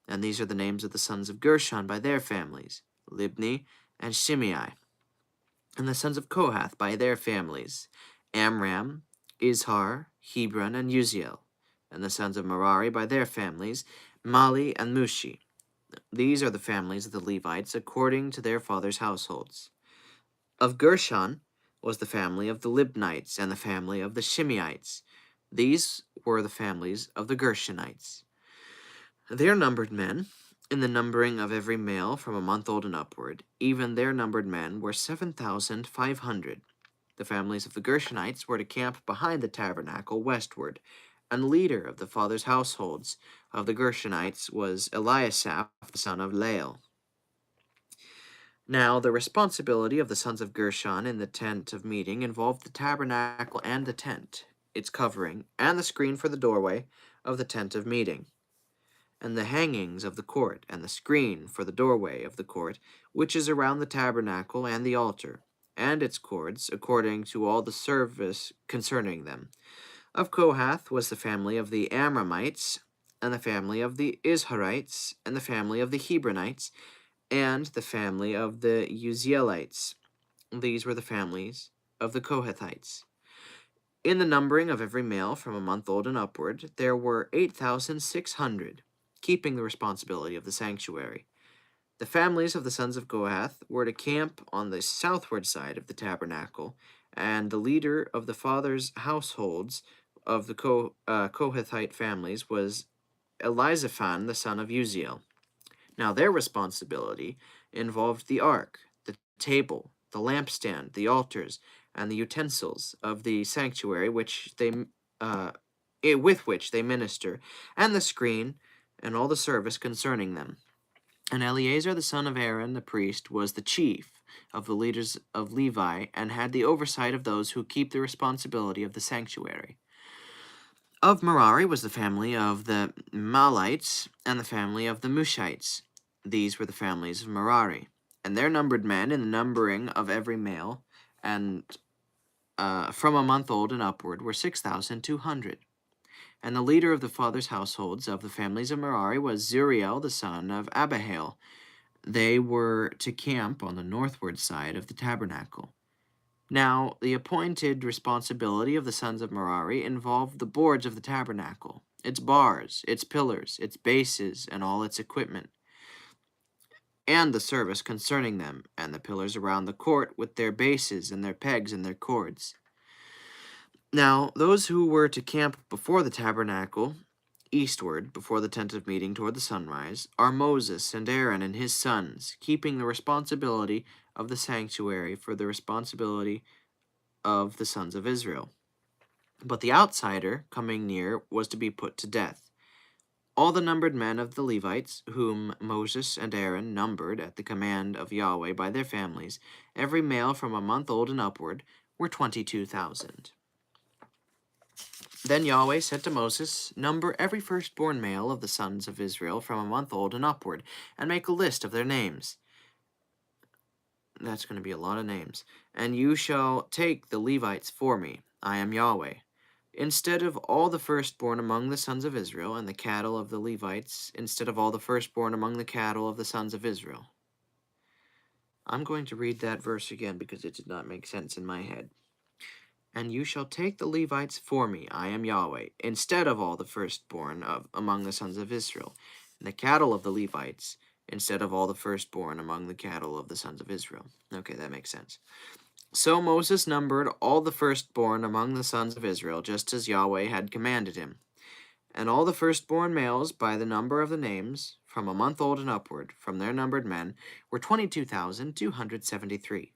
And these are the names of the sons of Gershon by their families: Libni and Shimei. And the sons of Kohath by their families: Amram, Izhar, Hebron, and Uziel. And the sons of Merari by their families: Mali and Mushi. These are the families of the Levites according to their fathers' households. Of Gershon was the family of the Libnites, and the family of the Shimeites. These were the families of the Gershonites. Their numbered men, in the numbering of every male from a month old and upward, even their numbered men were 7,500. The families of the Gershonites were to camp behind the tabernacle westward, and the leader of the fathers' households of the Gershonites was Eliasaph, the son of Lael. Now, the responsibility of the sons of Gershon in the tent of meeting involved the tabernacle and the tent, its covering, and the screen for the doorway of the tent of meeting, and the hangings of the court, and the screen for the doorway of the court, which is around the tabernacle and the altar, and its cords, according to all the service concerning them. Of Kohath was the family of the Amramites, and the family of the Izharites, and the family of the Hebronites, and the family of the Uzielites. These were the families of the Kohathites. In the numbering of every male from a month old and upward, there were 8,600, keeping the responsibility of the sanctuary. The families of the sons of Kohath were to camp on the southward side of the tabernacle, and the leader of the fathers' households of the Kohathite families was Elizaphan, the son of Uziel. Now their responsibility involved the ark, the table, the lampstand, the altars, and the utensils of the sanctuary with which they minister, and the screen, and all the service concerning them. And Eleazar the son of Aaron the priest was the chief of the leaders of Levi, and had the oversight of those who keep the responsibility of the sanctuary. Of Merari was the family of the Malites, and the family of the Mushites. These were the families of Merari. And their numbered men in the numbering of every male, and from a month old and upward, were 6,200. And the leader of the fathers' households of the families of Merari was Zuriel the son of Abihail. They were to camp on the northward side of the tabernacle. Now, the appointed responsibility of the sons of Merari involved the boards of the tabernacle, its bars, its pillars, its bases, and all its equipment, and the service concerning them, and the pillars around the court with their bases and their pegs and their cords. Now, those who were to camp before the tabernacle, eastward, before the tent of meeting toward the sunrise, are Moses and Aaron and his sons, keeping the responsibility of the sanctuary for the responsibility of the sons of Israel. But the outsider coming near was to be put to death. All the numbered men of the Levites, whom Moses and Aaron numbered at the command of Yahweh by their families, every male from a month old and upward, were 22,000. Then Yahweh said to Moses, "Number every firstborn male of the sons of Israel from a month old and upward, and make a list of their names." That's going to be a lot of names. "And you shall take the Levites for me. I am Yahweh. Instead of all the firstborn among the sons of Israel, and the cattle of the Levites, instead of all the firstborn among the cattle of the sons of Israel." I'm going to read that verse again because it did not make sense in my head. "And you shall take the Levites for me, I am Yahweh, instead of all the firstborn among the sons of Israel, and the cattle of the Levites, instead of all the firstborn among the cattle of the sons of Israel." Okay, that makes sense. So Moses numbered all the firstborn among the sons of Israel, just as Yahweh had commanded him. And all the firstborn males, by the number of the names, from a month old and upward, from their numbered men, were 22,273.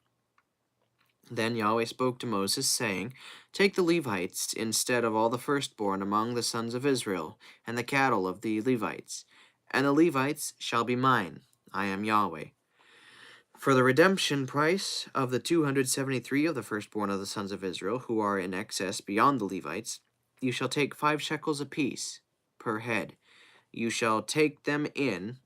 Then Yahweh spoke to Moses, saying, "Take the Levites instead of all the firstborn among the sons of Israel, and the cattle of the Levites. And the Levites shall be mine. I am Yahweh. For the redemption price of the 273 of the firstborn of the sons of Israel, who are in excess beyond the Levites, you shall take 5 shekels apiece per head. You shall take them in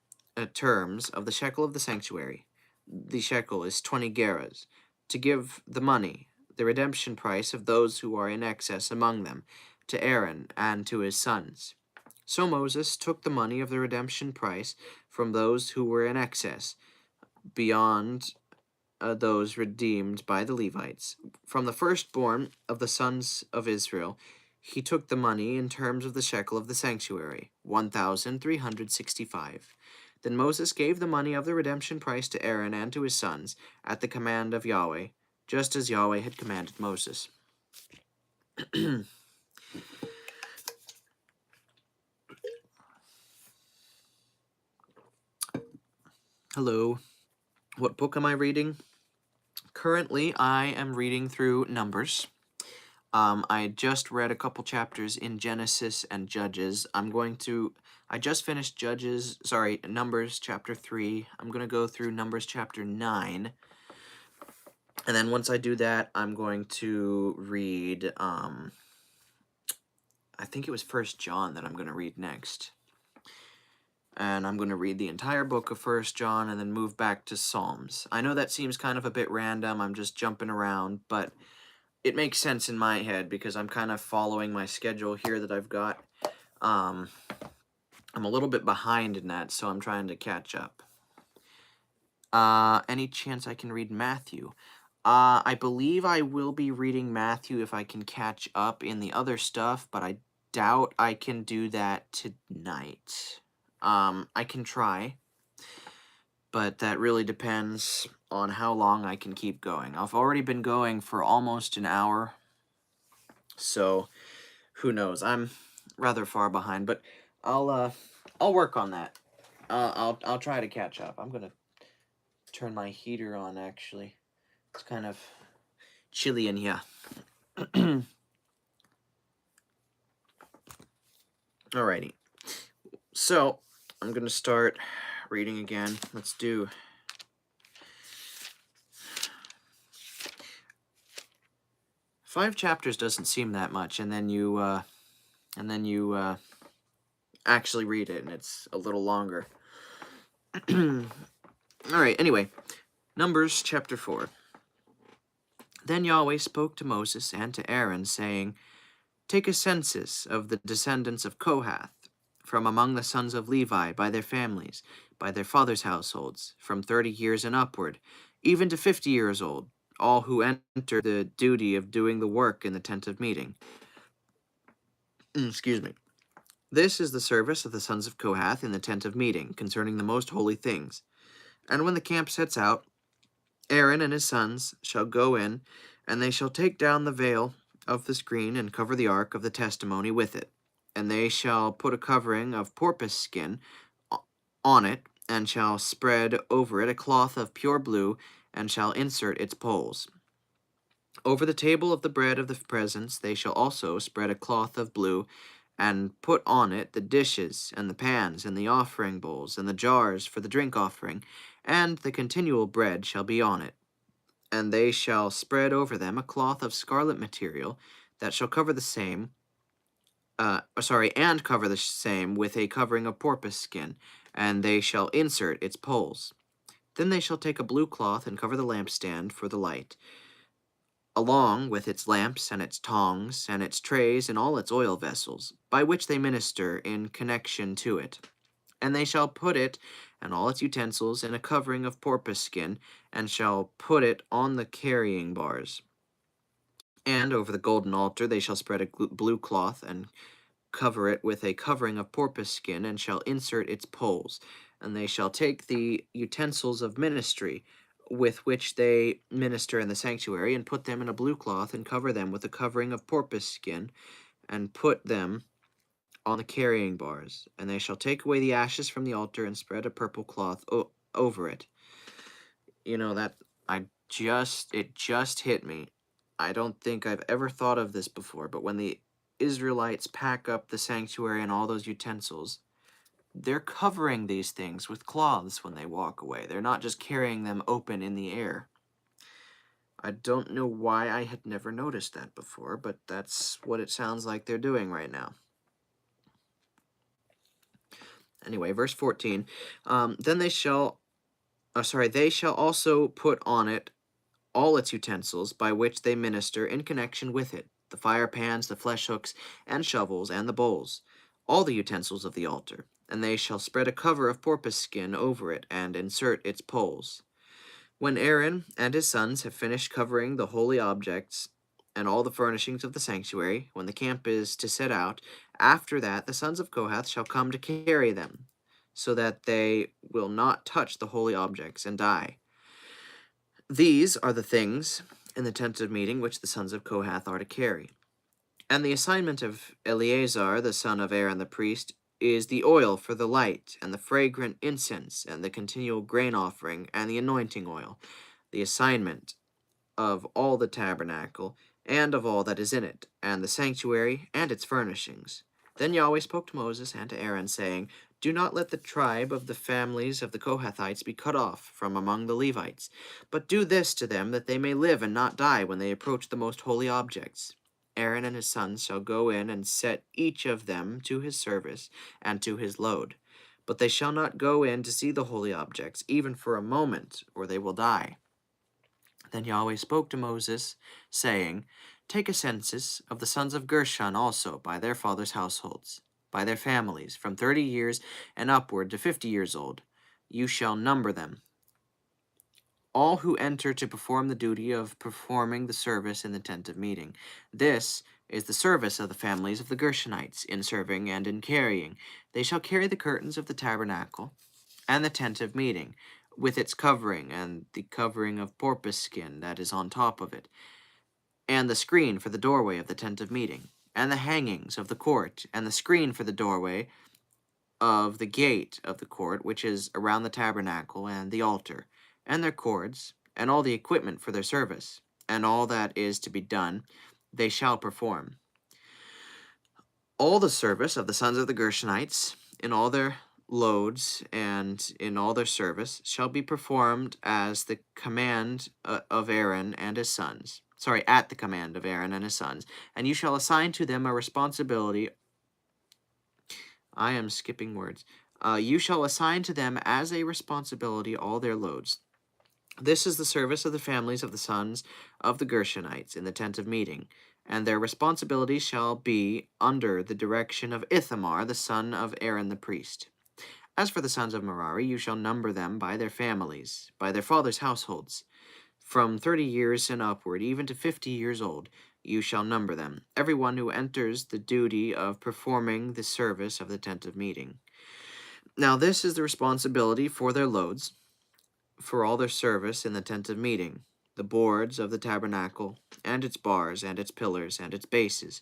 terms of the shekel of the sanctuary. The shekel is 20 gerahs, to give the money, the redemption price of those who are in excess among them, to Aaron and to his sons." So Moses took the money of the redemption price from those who were in excess, beyond those redeemed by the Levites. From the firstborn of the sons of Israel, he took the money in terms of the shekel of the sanctuary, 1,365. Then Moses gave the money of the redemption price to Aaron and to his sons, at the command of Yahweh, just as Yahweh had commanded Moses. Hello. What book am I reading? Currently, I am reading through Numbers. I just read a couple chapters in Genesis and Judges. I just finished Numbers chapter 3. I'm going to go through Numbers chapter 9. And then once I do that, I'm going to read, I think it was 1 John that I'm going to read next. And I'm going to read the entire book of 1 John and then move back to Psalms. I know that seems kind of a bit random. I'm just jumping around, but it makes sense in my head because I'm kind of following my schedule here that I've got. I'm a little bit behind in that, so I'm trying to catch up. Any chance I can read Matthew? I believe I will be reading Matthew if I can catch up in the other stuff, but I doubt I can do that tonight. I can try, but that really depends on how long I can keep going. I've already been going for almost an hour, so who knows? I'm rather far behind, but I'll work on that. I'll try to catch up. I'm gonna turn my heater on. Actually, it's kind of chilly in here. Alrighty. So I'm gonna start reading again. Let's do 5 chapters. Doesn't seem that much, and then you actually read it, and it's a little longer. Alright, anyway, Numbers chapter 4. Then Yahweh spoke to Moses and to Aaron, saying, Take a census of the descendants of Kohath, from among the sons of Levi, by their families, by their fathers' households, from 30 years and upward, even to 50 years old, all who enter the duty of doing the work in the tent of meeting. Excuse me. This is the service of the sons of Kohath in the tent of meeting, concerning the most holy things. And when the camp sets out, Aaron and his sons shall go in, and they shall take down the veil of the screen and cover the ark of the testimony with it. And they shall put a covering of porpoise skin on it, and shall spread over it a cloth of pure blue, and shall insert its poles. Over the table of the bread of the presence they shall also spread a cloth of blue, and put on it the dishes, and the pans, and the offering bowls, and the jars for the drink offering, and the continual bread shall be on it. And they shall spread over them a cloth of scarlet material, that shall cover the same, and cover the same with a covering of porpoise skin, and they shall insert its poles. Then they shall take a blue cloth and cover the lampstand for the light, along with its lamps and its tongs and its trays and all its oil vessels, by which they minister in connection to it. And they shall put it and all its utensils in a covering of porpoise skin, and shall put it on the carrying bars. And over the golden altar they shall spread a blue cloth, and cover it with a covering of porpoise skin, and shall insert its poles. And they shall take the utensils of ministry, with which they minister in the sanctuary, and put them in a blue cloth, and cover them with a covering of porpoise skin, and put them on the carrying bars. And they shall take away the ashes from the altar, and spread a purple cloth over it. You know, that it just hit me. I don't think I've ever thought of this before, but when the Israelites pack up the sanctuary and all those utensils, they're covering these things with cloths when they walk away. They're not just carrying them open in the air. I don't know why I had never noticed that before, but that's what it sounds like they're doing right now. Anyway, verse 14. Then they shall also put on it all its utensils by which they minister in connection with it, the fire pans, the flesh hooks, and shovels, and the bowls, all the utensils of the altar. And they shall spread a cover of porpoise skin over it, and insert its poles. When Aaron and his sons have finished covering the holy objects and all the furnishings of the sanctuary, when the camp is to set out, after that the sons of Kohath shall come to carry them, so that they will not touch the holy objects and die. These are the things in the tent of meeting which the sons of Kohath are to carry. And the assignment of Eleazar, the son of Aaron the priest, is the oil for the light, and the fragrant incense, and the continual grain offering, and the anointing oil, the assignment of all the tabernacle, and of all that is in it, and the sanctuary, and its furnishings. Then Yahweh spoke to Moses and to Aaron, saying, Do not let the tribe of the families of the Kohathites be cut off from among the Levites, but do this to them, that they may live and not die when they approach the most holy objects. Aaron and his sons shall go in and set each of them to his service and to his load. But they shall not go in to see the holy objects, even for a moment, or they will die. Then Yahweh spoke to Moses, saying, Take a census of the sons of Gershon also by their fathers' households, by their families, from 30 years and upward to 50 years old. You shall number them, all who enter to perform the duty of performing the service in the tent of meeting. This is the service of the families of the Gershonites, in serving and in carrying. They shall carry the curtains of the tabernacle and the tent of meeting, with its covering, and the covering of porpoise skin that is on top of it, and the screen for the doorway of the tent of meeting, and the hangings of the court, and the screen for the doorway of the gate of the court, which is around the tabernacle and the altar, and their cords, and all the equipment for their service, and all that is to be done, they shall perform. All the service of the sons of the Gershonites, in all their loads and in all their service, shall be performed as the command of Aaron and his sons. Sorry, at the command of Aaron and his sons. And you shall assign to them a responsibility. I am skipping words. You shall assign to them as a responsibility all their loads. This is the service of the families of the sons of the Gershonites in the tent of meeting, and their responsibility shall be under the direction of Ithamar, the son of Aaron the priest. As for the sons of Merari, you shall number them by their families, by their fathers' households. From 30 years and upward, even to 50 years old, you shall number them, every one who enters the duty of performing the service of the tent of meeting. Now this is the responsibility for their loads, for all their service in the tent of meeting, the boards of the tabernacle, and its bars, and its pillars, and its bases,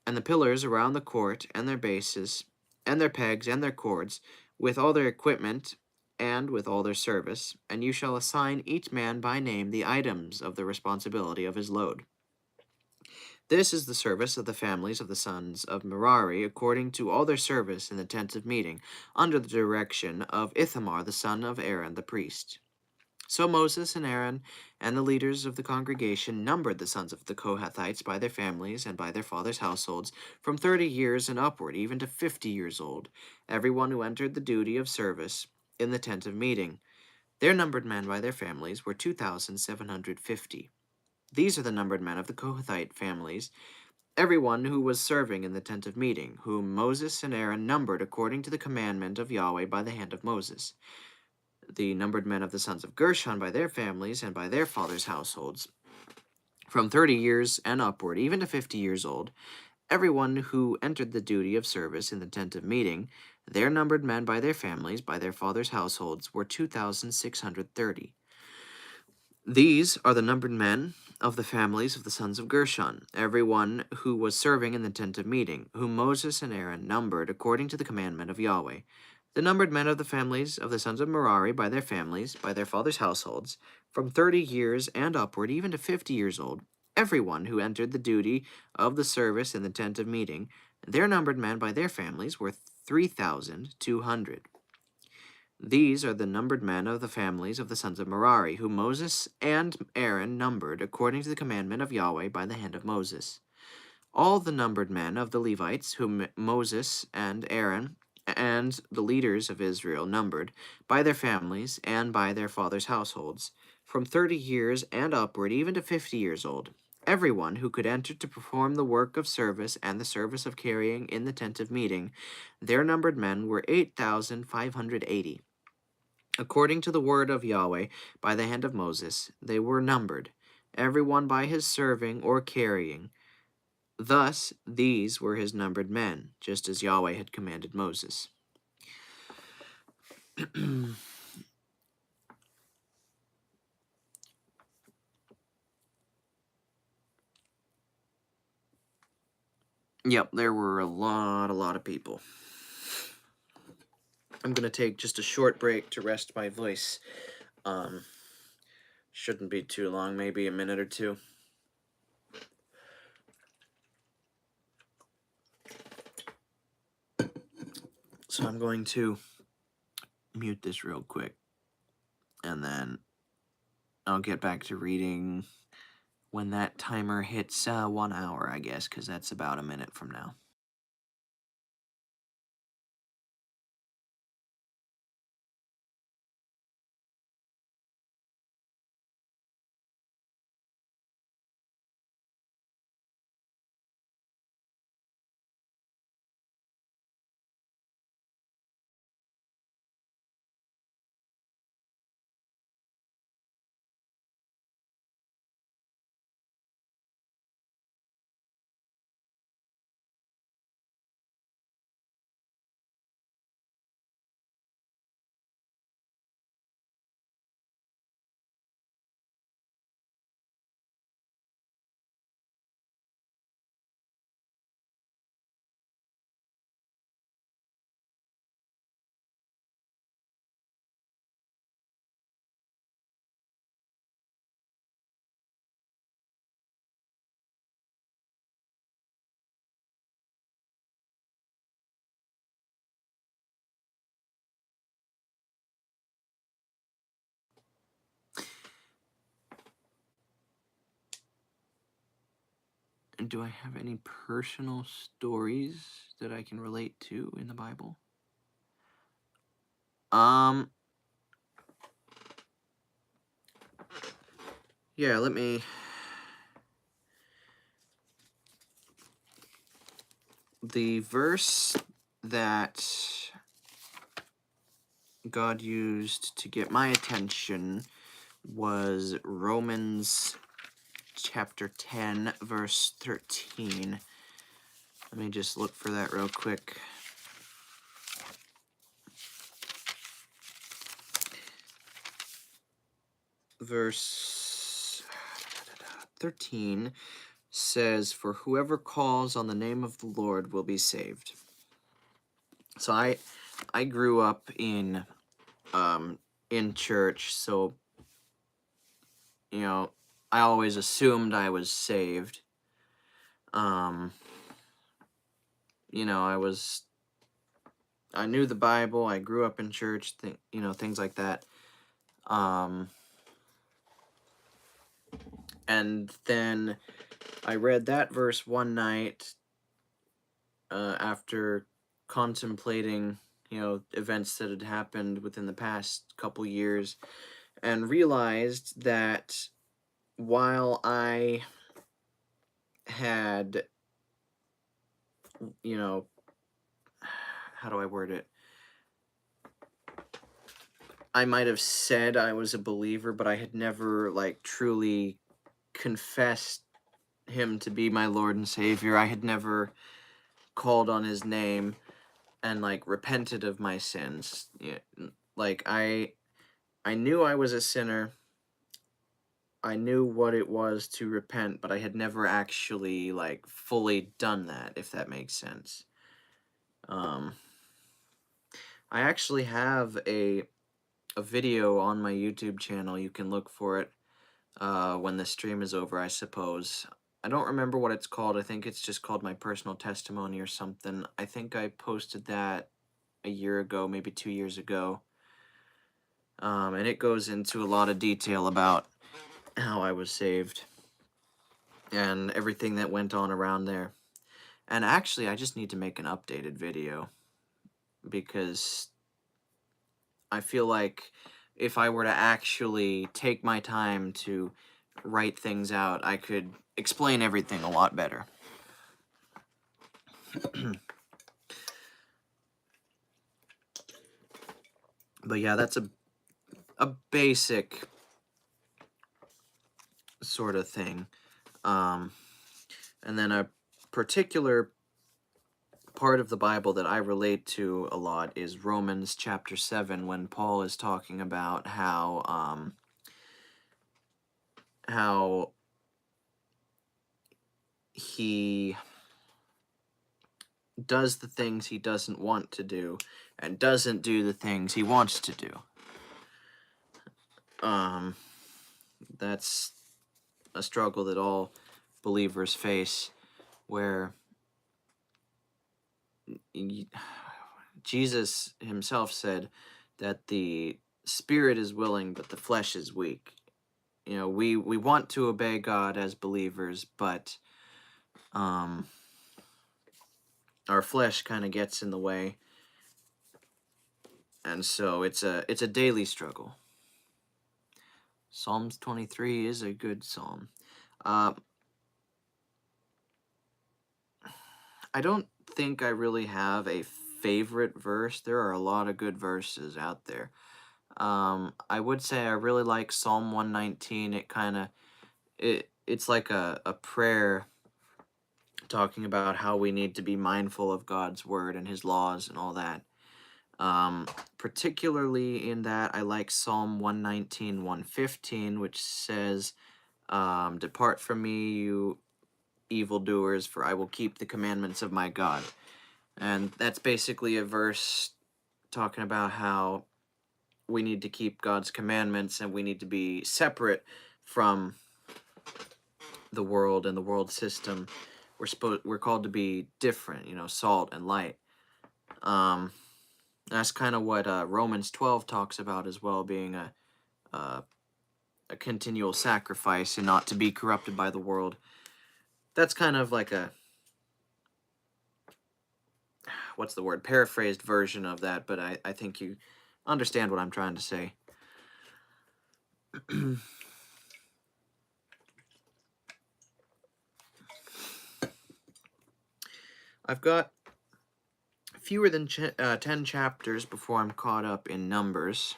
and the pillars around the court, and their bases, and their pegs, and their cords, with all their equipment, and with all their service, and you shall assign each man by name the items of the responsibility of his load. This is the service of the families of the sons of Merari, according to all their service in the tent of meeting, under the direction of Ithamar the son of Aaron the priest. So Moses and Aaron and the leaders of the congregation numbered the sons of the Kohathites by their families and by their fathers' households, from 30 years and upward, even to 50 years old, every one who entered the duty of service in the tent of meeting. Their numbered men by their families were 2,750. These are the numbered men of the Kohathite families, every one who was serving in the tent of meeting, whom Moses and Aaron numbered according to the commandment of Yahweh by the hand of Moses. The numbered men of the sons of Gershon by their families and by their fathers' households, from 30 years and upward, even to 50 years old, every one who entered the duty of service in the tent of meeting, their numbered men by their families, by their fathers' households, were 2,630. These are the numbered men of the families of the sons of Gershon, every one who was serving in the tent of meeting, whom Moses and Aaron numbered according to the commandment of Yahweh. The numbered men of the families of the sons of Merari by their families, by their fathers' households, from 30 years and upward, even to 50 years old, every one who entered the duty of the service in the tent of meeting, their numbered men by their families were 3,200. These are the numbered men of the families of the sons of Merari, whom Moses and Aaron numbered according to the commandment of Yahweh by the hand of Moses. All the numbered men of the Levites, whom Moses and Aaron and the leaders of Israel numbered, by their families and by their fathers' households, from 30 years and upward, even to 50 years old, every one who could enter to perform the work of service and the service of carrying in the tent of meeting, their numbered men were 8,580. According to the word of Yahweh by the hand of Moses, they were numbered, every one by his serving or carrying. Thus, these were his numbered men, just as Yahweh had commanded Moses. Yep, there were a lot of people. I'm going to take just a short break to rest my voice. Shouldn't be too long, maybe a minute or two. So I'm going to mute this real quick, and then I'll get back to reading when that timer hits 1 hour, I guess, because that's about a minute from now. do I have any personal stories that I can relate to in the Bible? Yeah, let me... The verse that God used to get my attention was Romans chapter 10, verse 13. Let me just look for that real quick. Verse 13 says, "For whoever calls on the name of the Lord will be saved." So I grew up in church, so I always assumed I was saved. I knew the Bible. I grew up in church. Things like that. And then I read that verse one night after contemplating, events that had happened within the past couple years, and realized that while I had, how do I word it? I might have said I was a believer, but I had never, truly confessed him to be my Lord and Savior. I had never called on his name and, repented of my sins. Yeah, I knew I was a sinner. I knew what it was to repent, but I had never actually, fully done that, if that makes sense. I actually have a video on my YouTube channel. You can look for it when the stream is over, I suppose. I don't remember what it's called. I think it's just called My Personal Testimony or something. I think I posted that a year ago, maybe 2 years ago. And it goes into a lot of detail about how I was saved and everything that went on around there. And actually, I just need to make an updated video because I feel like if I were to actually take my time to write things out, I could explain everything a lot better. But yeah, that's a basic sort of thing. And then a particular part of the Bible that I relate to a lot is Romans chapter 7, when Paul is talking about how he does the things he doesn't want to do and doesn't do the things he wants to do. That's a struggle that all believers face, where Jesus himself said that the spirit is willing, but the flesh is weak. We want to obey God as believers, but our flesh kind of gets in the way, and so it's a daily struggle. Psalms 23 is a good psalm. I don't think I really have a favorite verse. There are a lot of good verses out there. I would say I really like Psalm 119. It's like a prayer talking about how we need to be mindful of God's word and his laws and all that. Particularly in that, I like Psalm 119, 115, which says, "Depart from me, you evildoers, for I will keep the commandments of my God." And that's basically a verse talking about how we need to keep God's commandments and we need to be separate from the world and the world system. We're called to be different, salt and light. That's kind of what Romans 12 talks about as well, being a continual sacrifice and not to be corrupted by the world. that's kind of like a, what's the word, paraphrased version of that, but I think you understand what I'm trying to say. I've got fewer than 10 chapters before I'm caught up in Numbers.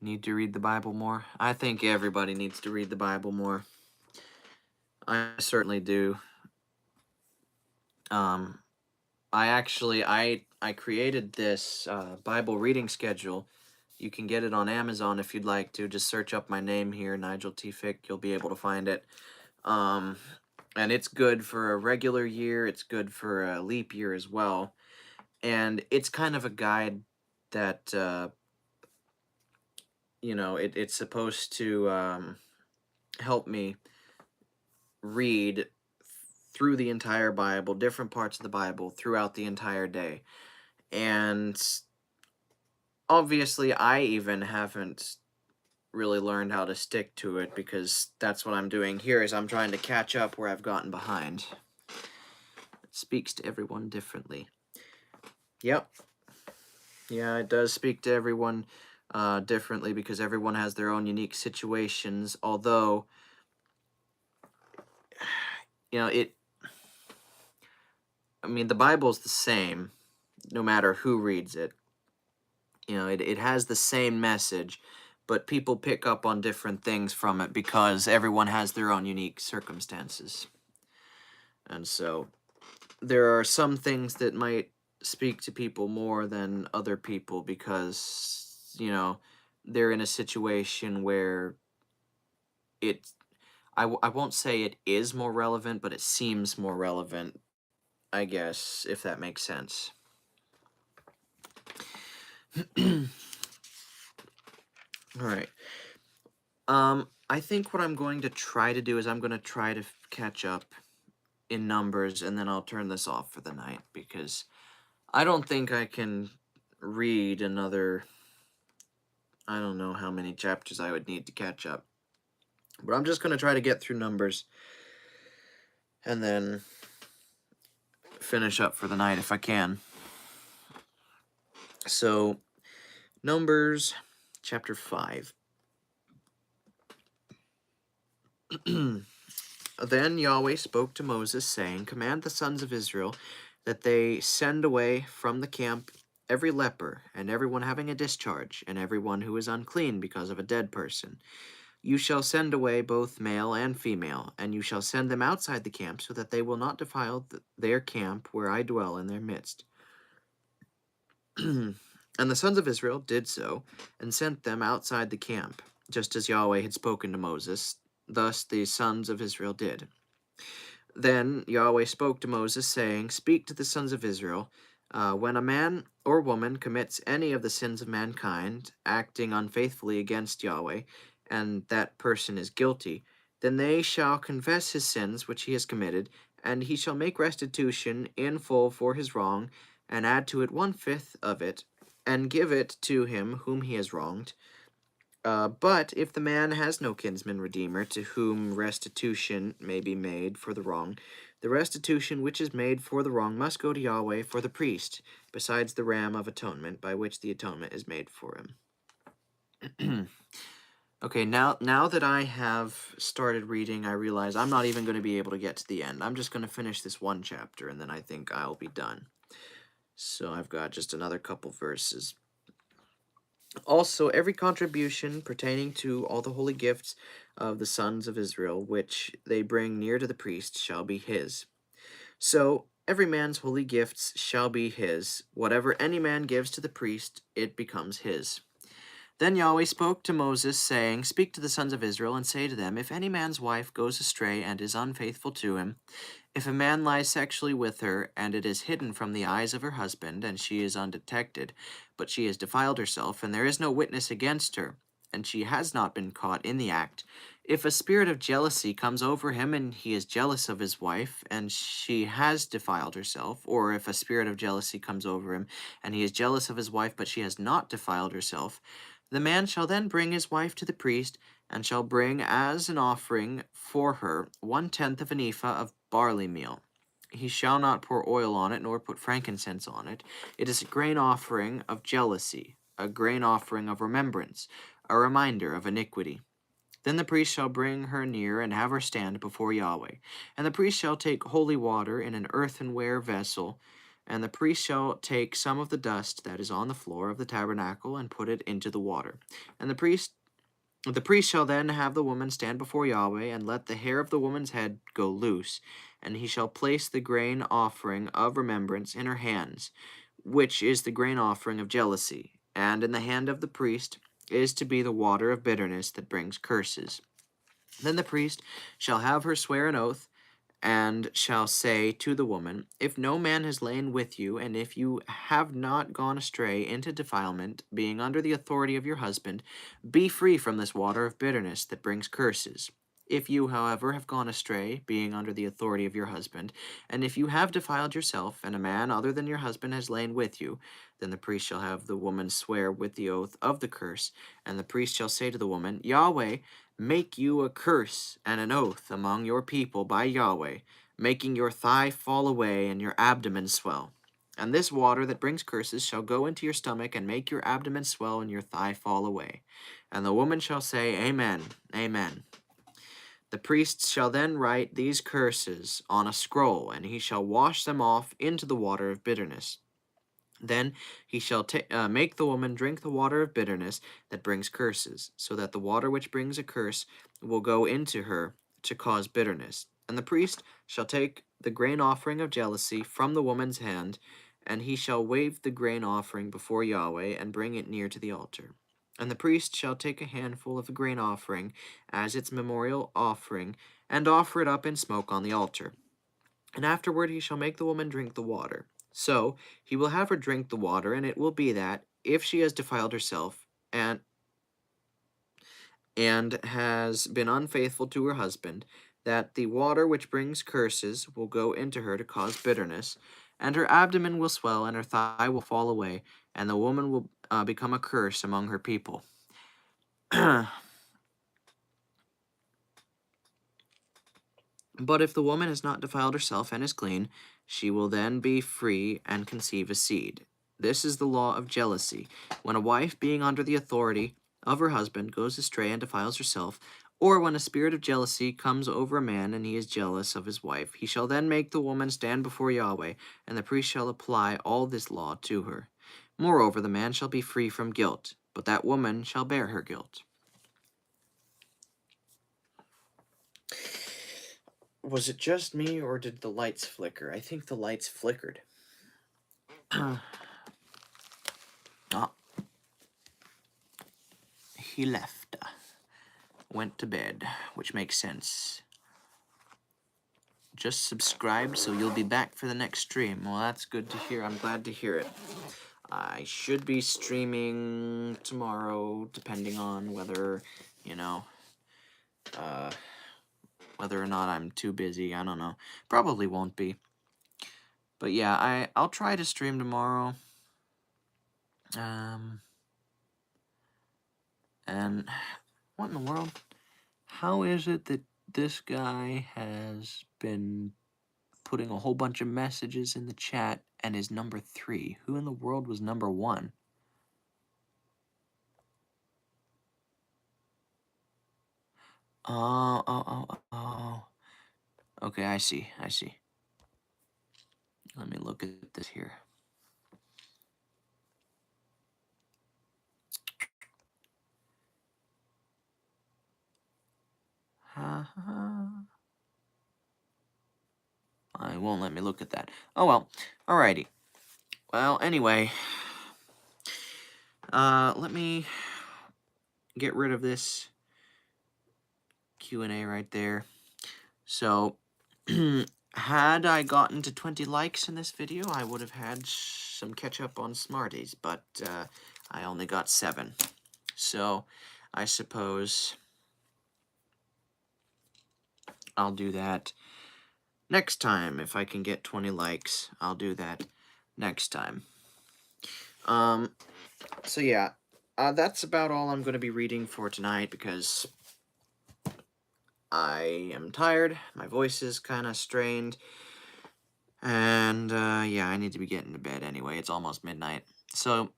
Need to read the Bible more? I think everybody needs to read the Bible more. I certainly do. I created this Bible reading schedule. You can get it on Amazon if you'd like to. Just search up my name here, Nigel T. Fick. You'll be able to find it. And it's good for a regular year. It's good for a leap year as well. And it's kind of a guide that, it's supposed to help me read through the entire Bible, different parts of the Bible throughout the entire day. And obviously, I even haven't really learned how to stick to it, because that's what I'm doing here, is I'm trying to catch up where I've gotten behind. It speaks to everyone differently. Yep. Yeah, it does speak to everyone differently, because everyone has their own unique situations, although, the Bible's the same, no matter who reads it. It has the same message, but people pick up on different things from it because everyone has their own unique circumstances. And so there are some things that might speak to people more than other people because, they're in a situation where I won't say it is more relevant, but it seems more relevant, I guess, if that makes sense. All right. I think what I'm going to try to do is I'm going to try to catch up in Numbers, and then I'll turn this off for the night, because I don't think I can read another, I don't know how many chapters I would need to catch up. But I'm just going to try to get through Numbers, and then finish up for the night if I can. So, Numbers chapter 5. Then Yahweh spoke to Moses, saying, Command the sons of Israel that they send away from the camp every leper, and everyone having a discharge, and everyone who is unclean because of a dead person. You shall send away both male and female, and you shall send them outside the camp, so that they will not defile their camp where I dwell in their midst. And the sons of Israel did so, and sent them outside the camp, just as Yahweh had spoken to Moses. Thus the sons of Israel did. Then Yahweh spoke to Moses, saying, Speak to the sons of Israel, when a man or woman commits any of the sins of mankind, acting unfaithfully against Yahweh, and that person is guilty, then they shall confess his sins which he has committed, and he shall make restitution in full for his wrong, and add to it 1/5 of it, and give it to him whom he has wronged. But if the man has no kinsman redeemer to whom restitution may be made for the wrong, the restitution which is made for the wrong must go to Yahweh for the priest, besides the ram of atonement, by which the atonement is made for him. Okay, now that I have started reading, I realize I'm not even going to be able to get to the end. I'm just going to finish this one chapter, and then I think I'll be done. So I've got just another couple verses. Also, every contribution pertaining to all the holy gifts of the sons of Israel, which they bring near to the priest, shall be his. So, every man's holy gifts shall be his. Whatever any man gives to the priest, it becomes his. Then Yahweh spoke to Moses, saying, Speak to the sons of Israel, and say to them, If any man's wife goes astray and is unfaithful to him, if a man lies sexually with her, and it is hidden from the eyes of her husband, and she is undetected, but she has defiled herself, and there is no witness against her, and she has not been caught in the act, if a spirit of jealousy comes over him, and he is jealous of his wife, and she has defiled herself, or if a spirit of jealousy comes over him, and he is jealous of his wife, but she has not defiled herself, The man shall then bring his wife to the priest, and shall bring as an offering for her 1/10 of an ephah of barley meal. He shall not pour oil on it, nor put frankincense on it. It is a grain offering of jealousy, a grain offering of remembrance, a reminder of iniquity. Then the priest shall bring her near, and have her stand before Yahweh. And the priest shall take holy water in an earthenware vessel, and the priest shall take some of the dust that is on the floor of the tabernacle, and put it into the water. And the priest shall then have the woman stand before Yahweh, and let the hair of the woman's head go loose, and he shall place the grain offering of remembrance in her hands, which is the grain offering of jealousy, and in the hand of the priest is to be the water of bitterness that brings curses. Then the priest shall have her swear an oath, and shall say to the woman, If no man has lain with you, and if you have not gone astray into defilement, being under the authority of your husband, be free from this water of bitterness that brings curses. If you, however, have gone astray, being under the authority of your husband, and if you have defiled yourself, and a man other than your husband has lain with you, then the priest shall have the woman swear with the oath of the curse, and the priest shall say to the woman, Yahweh make you a curse and an oath among your people by Yahweh, making your thigh fall away and your abdomen swell. And this water that brings curses shall go into your stomach and make your abdomen swell and your thigh fall away. And the woman shall say, Amen, Amen. The priest shall then write these curses on a scroll, and he shall wash them off into the water of bitterness. Then he shall make the woman drink the water of bitterness that brings curses, so that the water which brings a curse will go into her to cause bitterness. And the priest shall take the grain offering of jealousy from the woman's hand, and he shall wave the grain offering before Yahweh, and bring it near to the altar. And the priest shall take a handful of the grain offering as its memorial offering, and offer it up in smoke on the altar. And afterward he shall make the woman drink the water. So he will have her drink the water, and it will be that, if she has defiled herself, and has been unfaithful to her husband, that the water which brings curses will go into her to cause bitterness, and her abdomen will swell, and her thigh will fall away, and the woman will become a curse among her people. But if the woman has not defiled herself and is clean, she will then be free and conceive a seed. This is the law of jealousy. When a wife, being under the authority of her husband, goes astray and defiles herself, or when a spirit of jealousy comes over a man and he is jealous of his wife, he shall then make the woman stand before Yahweh, and the priest shall apply all this law to her. Moreover, the man shall be free from guilt, but that woman shall bear her guilt. Was it just me, or did the lights flicker? I think the lights flickered. He left. Went to bed, which makes sense. Just subscribed, so you'll be back for the next stream. Well, that's good to hear. I'm glad to hear it. I should be streaming tomorrow, depending on whether, whether or not I'm too busy. I don't know. Probably won't be. But yeah, I'll try to stream tomorrow. And what in the world? How is it that this guy has been putting a whole bunch of messages in the chat and is number 3? Who in the world was number 1? Oh. Okay, I see. Let me look at this here. I won't let me look at that. Oh well. Alrighty. Well, anyway. Let me get rid of this Q&A right there. So, had I gotten to 20 likes in this video, I would have had some catch up on Smarties, but I only got 7. So, I suppose I'll do that next time. If I can get 20 likes, I'll do that next time. So yeah, That's about all I'm going to be reading for tonight because I am tired. My voice is kind of strained. And, yeah, I need to be getting to bed anyway. It's almost midnight. So,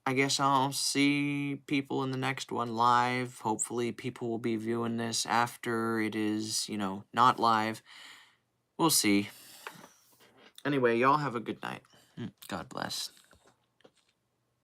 I guess I'll see people in the next one live. Hopefully, people will be viewing this after it is, not live. We'll see. Anyway, y'all have a good night. God bless.